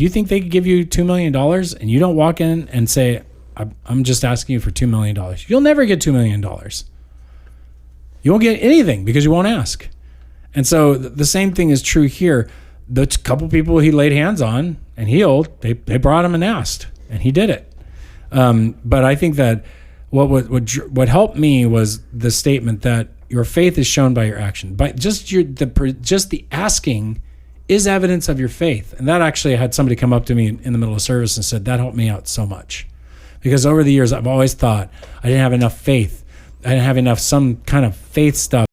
think they could give you $2 million and you don't walk in and say, I'm just asking you for $2 million, you'll never get $2 million. You won't get anything because you won't ask. And so the same thing is true here. The couple people he laid hands on and healed, they brought him and asked, and he did it. But I think that what helped me was the statement that your faith is shown by your action. By just the asking is evidence of your faith. And that actually, I had somebody come up to me in the middle of service and said, that helped me out so much. Because over the years, I've always thought I didn't have enough faith. I didn't have enough some kind of faith stuff.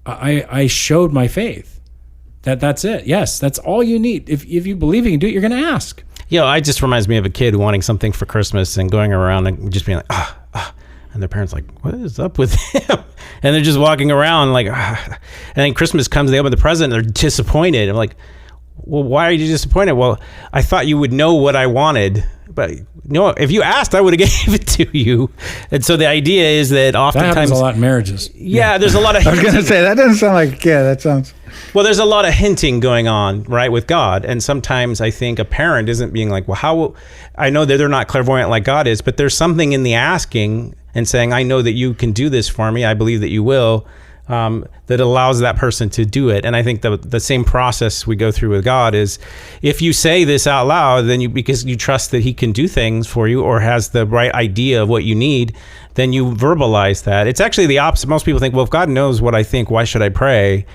I showed my faith. That's it. Yes, that's all you need. If you believe you can do it, you're going to ask.
It just reminds me of a kid wanting something for Christmas and going around and just being like, and their parents like, what is up with him? And they're just walking around like, And then Christmas comes, they open the present, and they're disappointed. I'm like, well, why are you disappointed? Well, I thought you would know what I wanted, but no, if you asked, I would have gave it to you. And so the idea is that oftentimes...
That happens a lot in marriages.
Yeah, there's a lot of...
I was going to say, that doesn't sound like... Yeah, that sounds...
Well, there's a lot of hinting going on, right, with God. And sometimes I think a parent isn't being like, well, how... I know that they're not clairvoyant like God is, but there's something in the asking and saying, I know that you can do this for me. I believe that you will. That allows that person to do it. And I think the same process we go through with God is, if you say this out loud, then because you trust that he can do things for you or has the right idea of what you need, then you verbalize that. It's actually the opposite. Most people think, well, if God knows what I think, why should I pray?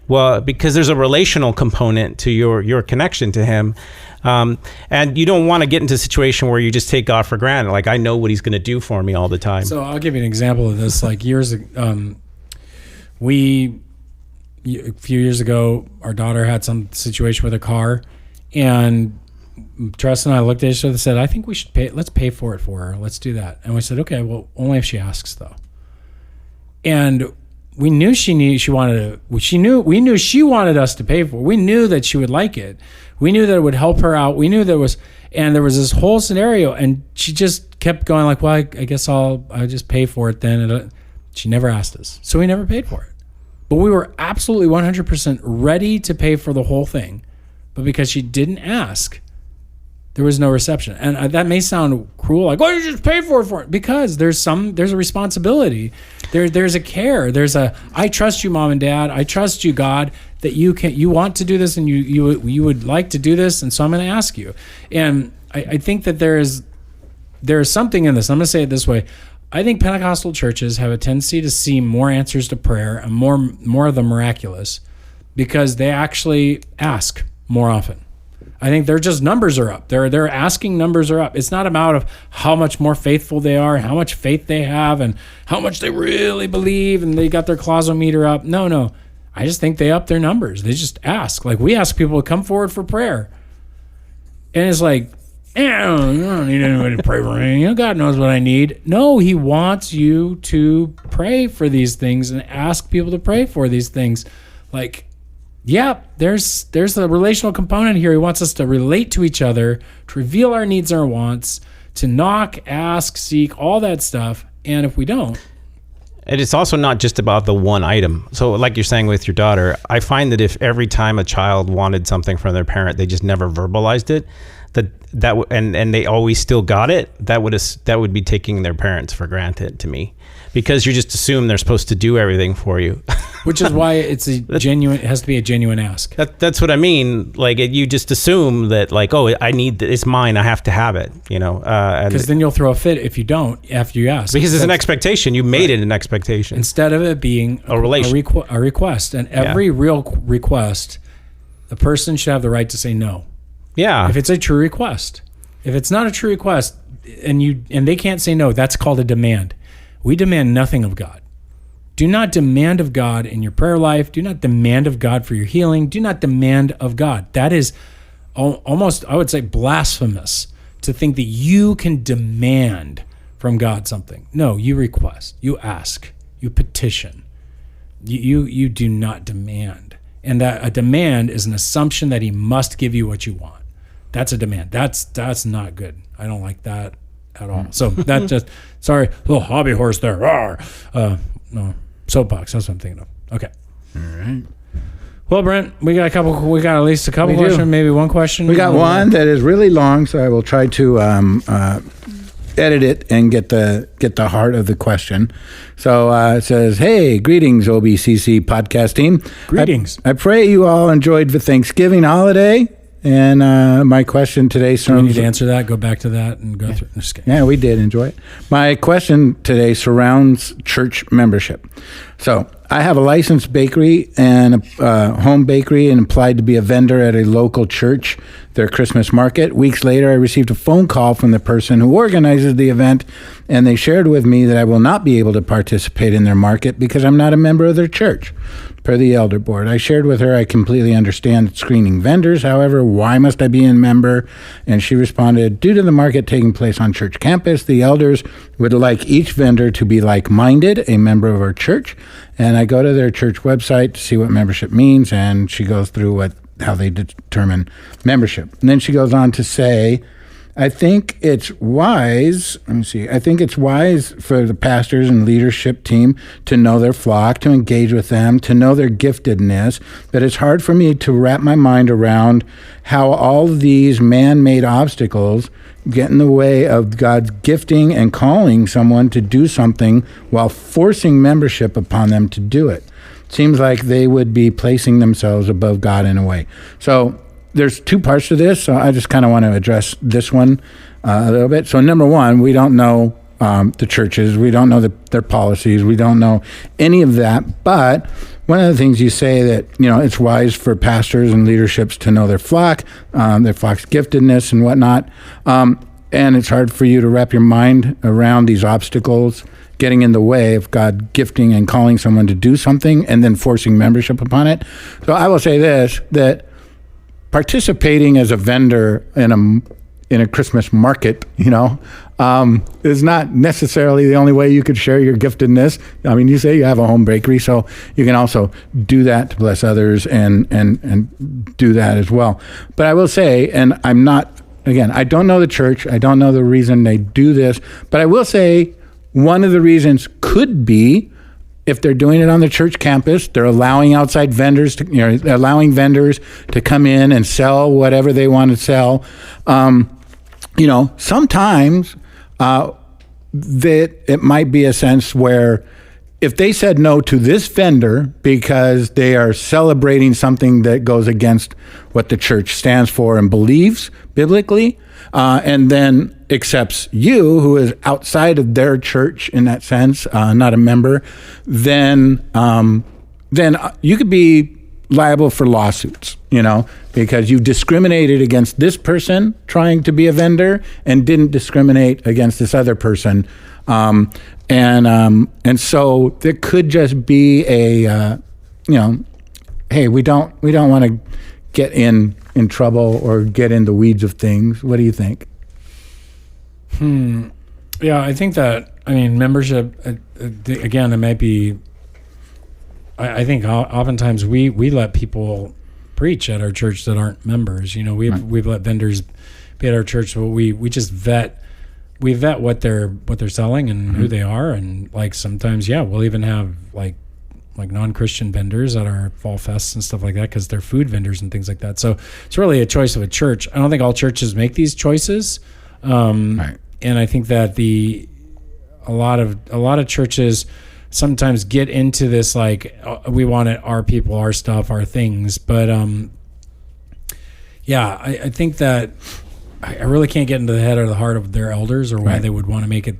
Well, because there's a relational component to your connection to him. And you don't want to get into a situation where you just take God for granted. Like, I know what he's going to do for me all the time.
So I'll give you an example of this. Like years ago, a few years ago, our daughter had some situation with her car, and Tress and I looked at each other and said, I think we should let's pay for it for her. Let's do that. And we said, okay, well, only if she asks though. And we knew she wanted us to pay for it. We knew that she would like it. We knew that it would help her out. We knew there was this whole scenario, and she just kept going like, well, I guess I'll just pay for it then. She never asked us. So we never paid for it. But we were absolutely 100% ready to pay for the whole thing. But because she didn't ask, there was no reception. And that may sound cruel, like, why don't you just pay for it? Because there's a responsibility. There's a care. I trust you, Mom and Dad. I trust you, God, that you want to do this and you would like to do this. And so I'm going to ask you. And I think that there is something in this. I'm going to say it this way. I think Pentecostal churches have a tendency to see more answers to prayer and more of the miraculous because they actually ask more often. I think their just numbers are up. Their asking numbers are up. It's not about of how much more faithful they are, how much faith they have, and how much they really believe, and they got their clausometer up. No. I just think they up their numbers. They just ask. Like, we ask people to come forward for prayer. And it's like, I don't need anybody to pray for me. God knows what I need. No, he wants you to pray for these things and ask people to pray for these things. Like, yeah, there's the relational component here. He wants us to relate to each other, to reveal our needs and our wants, to knock, ask, seek, all that stuff. And if we don't...
And it's also not just about the one item. So like you're saying with your daughter, I find that if every time a child wanted something from their parent, they just never verbalized it, and they always still got it, that would be taking their parents for granted to me, because you just assume they're supposed to do everything for you.
Which is why it has to be a genuine ask.
That's what I mean. Like, you just assume that, like, oh, it's mine, I have to have it, because
then you'll throw a fit if you don't after you ask.
Because it's an expectation. You made it an expectation
instead of it being
a
request. And every real request, the person should have the right to say no.
Yeah.
If it's a true request. If it's not a true request and they can't say no, that's called a demand. We demand nothing of God. Do not demand of God in your prayer life. Do not demand of God for your healing. Do not demand of God. That is almost, I would say, blasphemous to think that you can demand from God something. No, you request, you ask, you petition. You do not demand. And that a demand is an assumption that he must give you what you want. That's a demand. That's not good. I don't like that at all. So that just, sorry, little hobby horse there. No, soapbox. That's what I'm thinking of. Okay.
All right.
Well, Brent, we got at least a couple questions, maybe one question.
We got one that is really long, so I will try to edit it and get the heart of the question. So it says, "Hey, greetings, OBCC podcast team.
Greetings.
I pray you all enjoyed the Thanksgiving holiday. And my question today
Do we need to answer that? Go back to that and go through. Just kidding.
Yeah, we did enjoy it. My question today surrounds church membership. So I have a licensed bakery and a home bakery, and applied to be a vendor at a local church, their Christmas market. Weeks later, I received a phone call from the person who organizes the event, and they shared with me that I will not be able to participate in their market because I'm not a member of their church. Per the elder board, I shared with her I completely understand screening vendors. However, why must I be a member? And she responded, due to the market taking place on church campus, the elders would like each vendor to be like-minded, a member of our church. And I go to their church website to see what membership means, and she goes through how they determine membership. And then she goes on to say, I think it's wise for the pastors and leadership team to know their flock, to engage with them, to know their giftedness. But it's hard for me to wrap my mind around how all these man-made obstacles get in the way of God's gifting and calling someone to do something while forcing membership upon them to do it. Seems like they would be placing themselves above God in a way. So there's two parts to this, so I just kind of want to address this one a little bit. So number one, we don't know the churches. We don't know their policies. We don't know any of that. But one of the things you say that, it's wise for pastors and leaderships to know their flock's giftedness and whatnot. And it's hard for you to wrap your mind around these obstacles getting in the way of God gifting and calling someone to do something and then forcing membership upon it. So I will say this, that participating as a vendor in a Christmas market, is not necessarily the only way you could share your giftedness. I mean, you say you have a home bakery, so you can also do that to bless others and do that as well. But I will say, and I don't know the church, I don't know the reason they do this, but I will say one of the reasons could be, if they're doing it on the church campus, they're allowing outside vendors allowing vendors to come in and sell whatever they want to sell. Sometimes that it might be a sense where if they said no to this vendor because they are celebrating something that goes against what the church stands for and believes biblically, and then accepts you, who is outside of their church in that sense, not a member, then you could be liable for lawsuits, because you discriminated against this person trying to be a vendor and didn't discriminate against this other person. And so there could just be a, hey, we don't want to get in trouble or get in the weeds of things. What do you think?
Yeah, I think that, membership, again, it might be, I think oftentimes we let people preach at our church that aren't members. We've let vendors be at our church, but we just vet what they're selling and who they are, and like sometimes we'll even have like like non-Christian vendors at our fall fests and stuff like that, because they're food vendors and things like that. So it's really a choice of a church. I don't think all churches make these choices. Right. And I think that a lot of churches sometimes get into this, like, we want it, our people, our stuff, our things. But I think that I really can't get into the head or the heart of their elders or why they would want to make it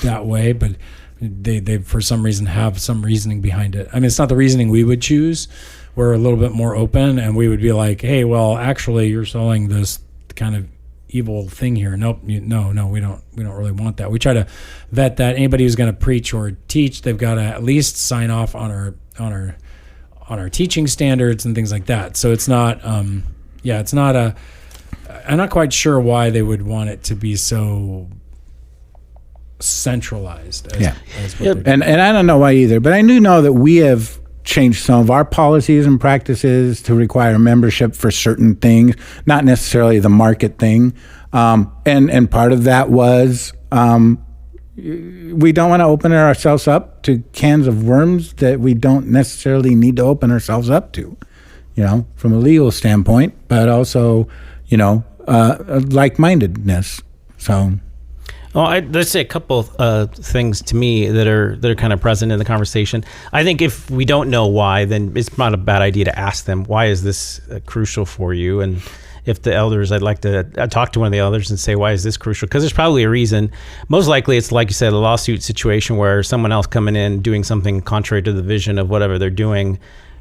that way. But they for some reason have some reasoning behind it. I mean, it's not the reasoning we would choose. We're a little bit more open, and we would be like, hey, well, actually, you're selling this kind of evil thing here. Nope, no, we don't really want that. We try to vet that. Anybody who's going to preach or teach, they've got to at least sign off on our teaching standards and things like that. So it's not, it's not I'm not quite sure why they would want it to be so centralized.
And I don't know why either, but I do know that we have changed some of our policies and practices to require membership for certain things, not necessarily the market thing. And part of that was we don't want to open ourselves up to cans of worms that we don't necessarily need to open ourselves up to, from a legal standpoint, but also, like-mindedness. So.
Well, let's say a couple things to me that are kind of present in the conversation. I think if we don't know why, then it's not a bad idea to ask them, why is this crucial for you? And if the elders, I'd like to talk to one of the elders and say, why is this crucial? Because there's probably a reason. Most likely it's, like you said, a lawsuit situation where someone else coming in doing something contrary to the vision of whatever they're doing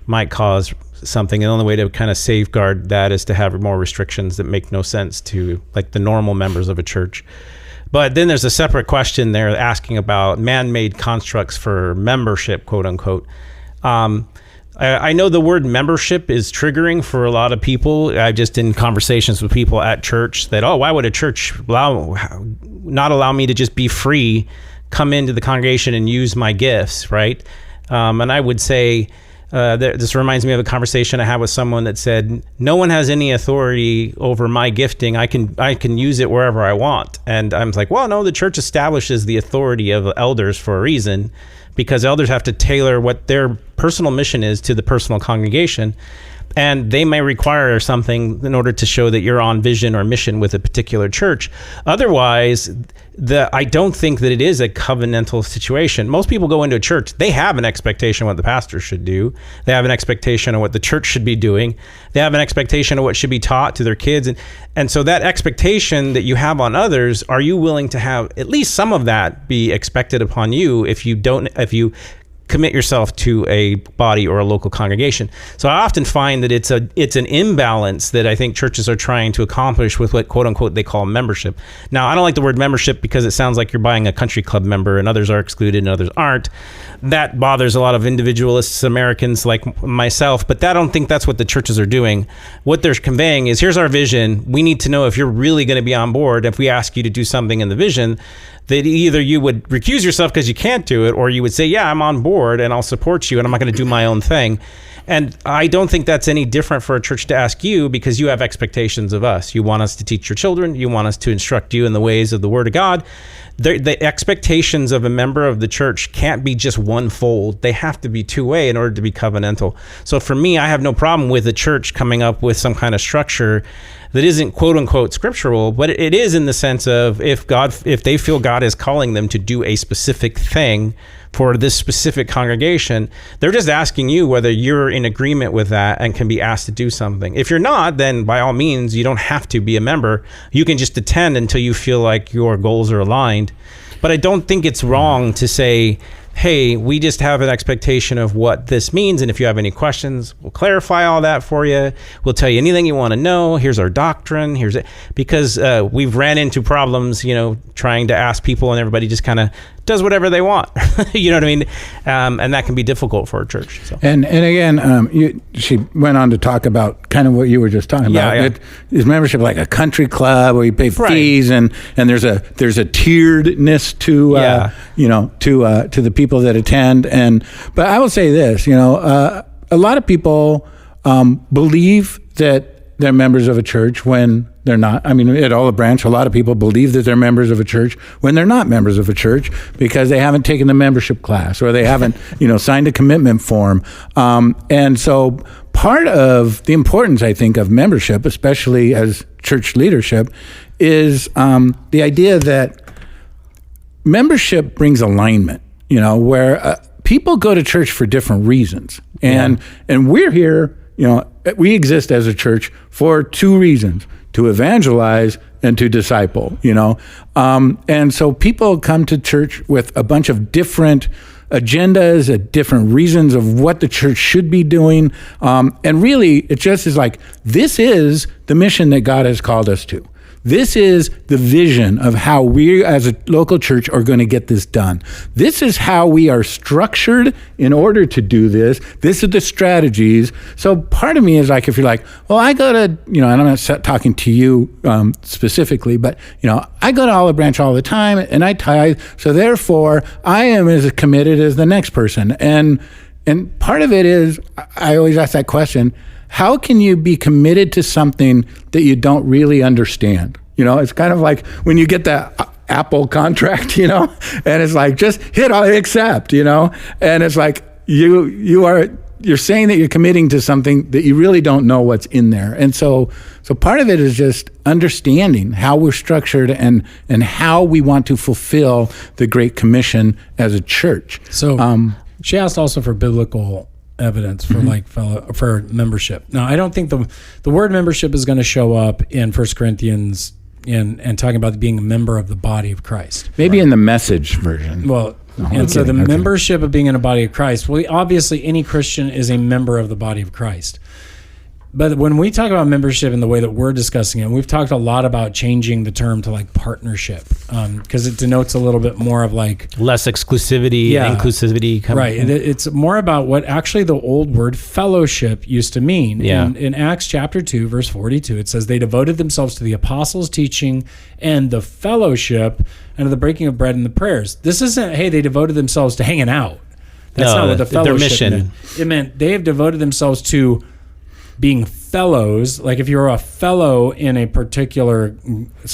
might cause something. And the only way to kind of safeguard that is to have more restrictions that make no sense to, like, the normal members of a church. But then there's a separate question there asking about man-made constructs for membership, quote unquote. I know the word membership is triggering for a lot of people. I've just in conversations with people at church that, why would a church not allow me to just be free, come into the congregation and use my gifts, right? And I would say, this reminds me of a conversation I had with someone that said, no one has any authority over my gifting. I can use it wherever I want. And I'm like, well, no, the church establishes the authority of elders for a reason, because elders have to tailor what their personal mission is to the personal congregation. And they may require something in order to show that you're on vision or mission with a particular church. Otherwise, I don't think that it is a covenantal situation. Most people go into a church, they have an expectation of what the pastor should do. They have an expectation of what the church should be doing. They have an expectation of what should be taught to their kids. And so that expectation that you have on others, are you willing to have at least some of that be expected upon you if you commit yourself to a body or a local congregation? So I often find that it's an imbalance that I think churches are trying to accomplish with what, quote unquote, they call membership. Now, I don't like the word membership because it sounds like you're buying a country club member and others are excluded and others aren't. That bothers a lot of individualists, Americans like myself, but I don't think that's what the churches are doing. What they're conveying is, here's our vision. We need to know if you're really going to be on board. If we ask you to do something in the vision, that either you would recuse yourself because you can't do it, or you would say, yeah, I'm on board and I'll support you and I'm not going to do my own thing. And I don't think that's any different for a church to ask you, because you have expectations of us. You want us to teach your children. You want us to instruct you in the ways of the Word of God. The expectations of a member of the church can't be just one fold. They have to be two-way in order to be covenantal. So for me, I have no problem with the church coming up with some kind of structure that isn't quote unquote scriptural, but it is in the sense of if they feel God is calling them to do a specific thing for this specific congregation, they're just asking you whether you're in agreement with that and can be asked to do something. If you're not, then by all means, you don't have to be a member. You can just attend until you feel like your goals are aligned. But I don't think it's wrong to say, hey, we just have an expectation of what this means, and if you have any questions, we'll clarify all that for you. We'll tell you anything you want to know. Here's our doctrine. Here's it. Because we've ran into problems, trying to ask people, and everybody just kind of does whatever they want. You know what I mean? And that can be difficult for a church. So.
And again, she went on to talk about kind of what you were just talking about.
Yeah.
Is membership like a country club where you pay fees, and there's a tieredness to the people that attend. But I will say this, a lot of people believe that they're members of a church when they're not. I mean, at Olive Branch, a lot of people believe that they're members of a church when they're not members of a church because they haven't taken the membership class or they haven't, signed a commitment form. And so part of the importance, I think, of membership, especially as church leadership, is the idea that membership brings alignment, where people go to church for different reasons. And we're here, we exist as a church for two reasons: to evangelize and to disciple, and so people come to church with a bunch of different agendas, different reasons of what the church should be doing. And really, it just is like, this is the mission that God has called us to. This is the vision of how we as a local church are going to get this done. This is how we are structured in order to do this. This are the strategies. So part of me is like, if you're like, well, I go to, and I'm not talking to you specifically, but, I go to Olive Branch all the time and I tithe. So therefore, I am as committed as the next person. And part of it is, I always ask that question, how can you be committed to something that you don't really understand? It's kind of like when you get that Apple contract, and it's like, just hit accept, and it's like you're saying that you're committing to something that you really don't know what's in there. And so part of it is just understanding how we're structured and how we want to fulfill the Great Commission as a church.
So she asked also for biblical evidence for for membership. Now, I don't think the word membership is going to show up in 1 Corinthians and talking about being a member of the body of Christ.
Maybe in the Message version.
Well, so the membership of being in a body of Christ, well, obviously any Christian is a member of the body of Christ. But when we talk about membership in the way that we're discussing it, we've talked a lot about changing the term to like partnership, because it denotes a little bit more of like
less exclusivity, inclusivity.
Right. It's more about what actually the old word fellowship used to mean.
Yeah.
In Acts chapter 2, verse 42, it says they devoted themselves to the apostles' teaching and the fellowship and to the breaking of bread and the prayers. This isn't, hey, they devoted themselves to hanging out. That's not what the fellowship
mission
meant. It meant they have devoted themselves to being fellows. Like if you're a fellow in a particular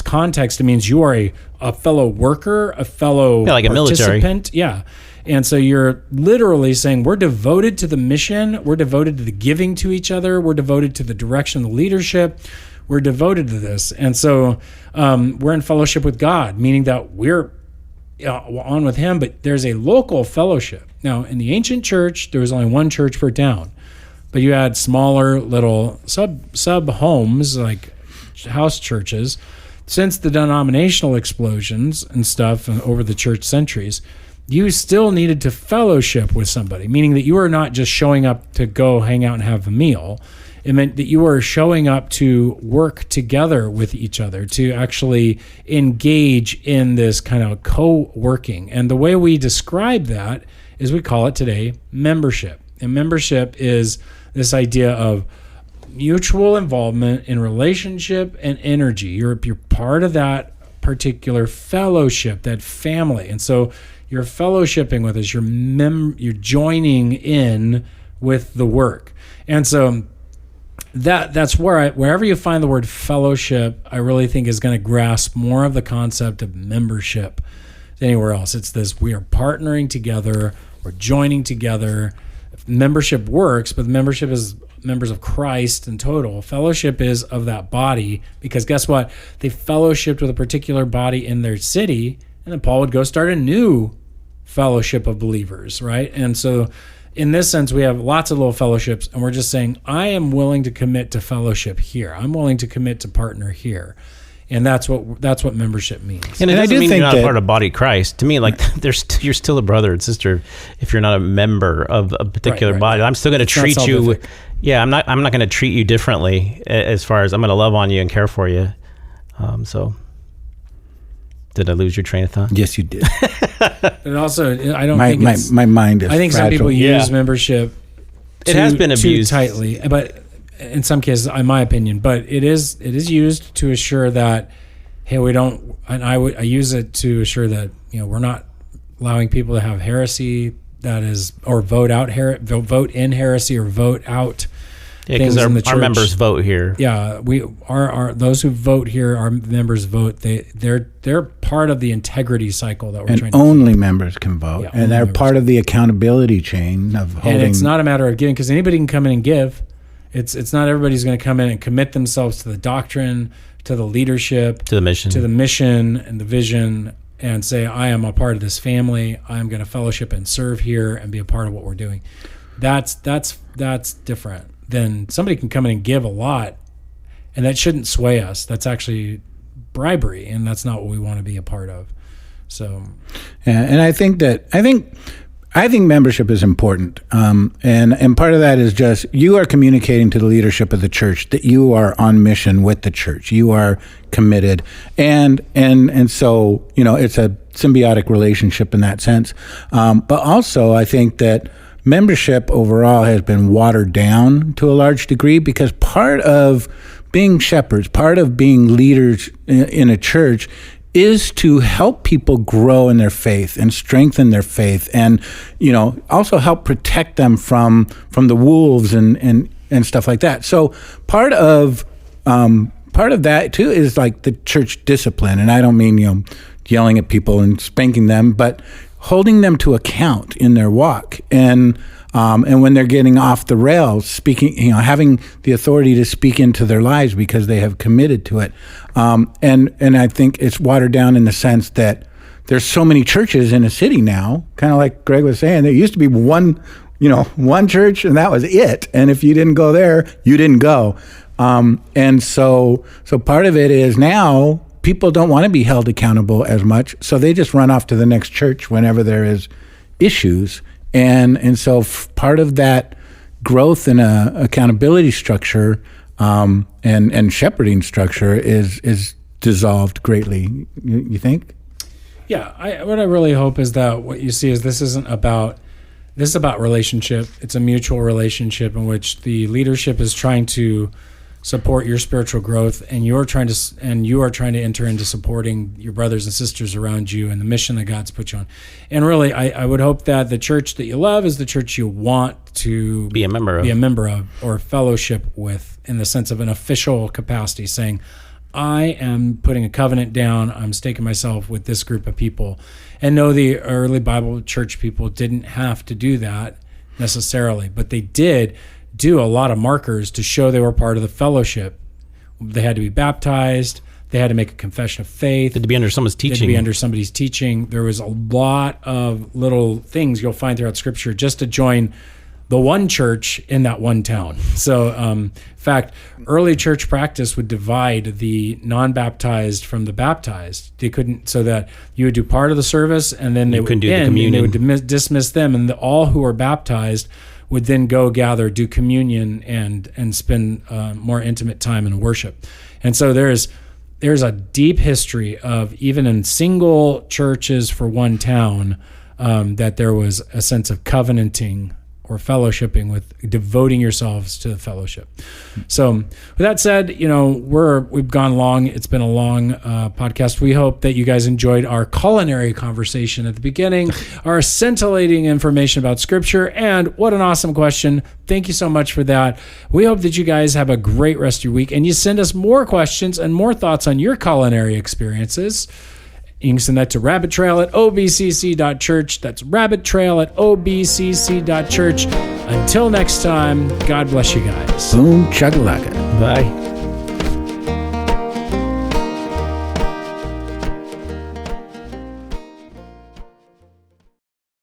context, it means you are a fellow worker, a fellow
like a
participant.
military.
Yeah. And so you're literally saying we're devoted to the mission, we're devoted to the giving to each other, we're devoted to the direction of the leadership, we're devoted to this. And so we're in fellowship with God, meaning that we're on with him, but there's a local fellowship. Now, in the ancient church, there was only one church per town. But you had smaller little sub homes, like house churches. Since the denominational explosions and stuff over the church centuries, you still needed to fellowship with somebody, meaning that you were not just showing up to go hang out and have a meal. It meant that you were showing up to work together with each other, to actually engage in this kind of co-working. And the way we describe that is we call it today membership. And membership is this idea of mutual involvement in relationship and energy. You're part of that particular fellowship, that family. And so you're fellowshipping with us. You're joining in with the work. And so that's where wherever you find the word fellowship, I really think is going to grasp more of the concept of membership than anywhere else. It's this: we are partnering together, we're joining together. Membership works, but membership is members of Christ in total. Fellowship is of that body, because guess what? They fellowshipped with a particular body in their city, and then Paul would go start a new fellowship of believers, right? And so in this sense, we have lots of little fellowships, and we're just saying, I am willing to commit to fellowship here. I'm willing to commit to partner here. And that's what membership means.
And it doesn't
do
mean
think
you're not
that,
part of the body of Christ. To me, like you're still a brother and sister if you're not a member of a particular body. I'm still going to treat you. Yeah, I'm not going to treat you differently as far as I'm going to love on you and care for you. So, did I lose your train of thought?
Yes, you did.
And also, I don't
my,
think
my,
it's,
my mind is
I think
fragile.
some people use membership.
It has been abused
too tightly, but in some cases, in my opinion, but it is used to assure that, hey, we don't, and I use it to assure that, we're not allowing people to have heresy that is, or vote in heresy or vote out things in the church.
Our members vote here.
Yeah, we are those who vote here. Our members vote. They're part of the integrity cycle that we're trying to
only members can vote,
Yeah,
and they're part of the accountability chain of holding.
And it's not a matter of giving, because anybody can come in and give. It's not everybody's going to come in and commit themselves to the doctrine, to the leadership,
to the mission
and the vision, and say, I am a part of this family. I'm going to fellowship and serve here and be a part of what we're doing. That's different than somebody can come in and give a lot, and that shouldn't sway us. That's actually bribery, and that's not what we want to be a part of. So,
yeah, and I think membership is important, and part of that is just you are communicating to the leadership of the church that you are on mission with the church. You are committed, and so it's a symbiotic relationship in that sense. But also, I think that membership overall has been watered down to a large degree, because part of being shepherds, part of being leaders in a church, is to help people grow in their faith and strengthen their faith, and also help protect them from the wolves and stuff like that. So part of that too is like the church discipline, and I don't mean yelling at people and spanking them, but holding them to account in their walk, and when they're getting off the rails, speaking, having the authority to speak into their lives because they have committed to it. And I think it's watered down in the sense that there's so many churches in a city now, kind of like Greg was saying. There used to be one church, and that was it. And if you didn't go there, you didn't go. And so part of it is now people don't want to be held accountable as much, so they just run off to the next church whenever there is issues. And so part of that growth in a accountability structure and shepherding structure is dissolved greatly. You think?
Yeah, what I really hope is that what you see is this is about relationship. It's a mutual relationship in which the leadership is trying to support your spiritual growth, and you are trying to enter into supporting your brothers and sisters around you and the mission that God's put you on. And really, I would hope that the church that you love is the church you want to
be a member
of or fellowship with, in the sense of an official capacity, saying, I am putting a covenant down, I'm staking myself with this group of people. And no, the early Bible church people didn't have to do that necessarily, but they did do a lot of markers to show they were part of the fellowship. They had to be baptized. They had to make a confession of faith.
They had to be under someone's teaching.
There was a lot of little things you'll find throughout Scripture just to join the one church in that one town. So, in fact, early church practice would divide the non-baptized from the baptized. They couldn't, so that you would do part of the service, and then they would end, and they would dismiss them, and all who were baptized would then go gather, do communion, and spend more intimate time in worship. And so there's a deep history of, even in single churches for one town, that there was a sense of covenanting or fellowshipping, with devoting yourselves to the fellowship. So with that said, we've gone long. It's been a long podcast. We hope that you guys enjoyed our culinary conversation at the beginning, our scintillating information about Scripture, and what an awesome question. Thank you so much for that. We hope that you guys have a great rest of your week, and you send us more questions and more thoughts on your culinary experiences. You can send that to rabbittrail@obcc.church. That's rabbittrail@obcc.church. Until next time, God bless you guys.
Boom, chakalaka.
Bye.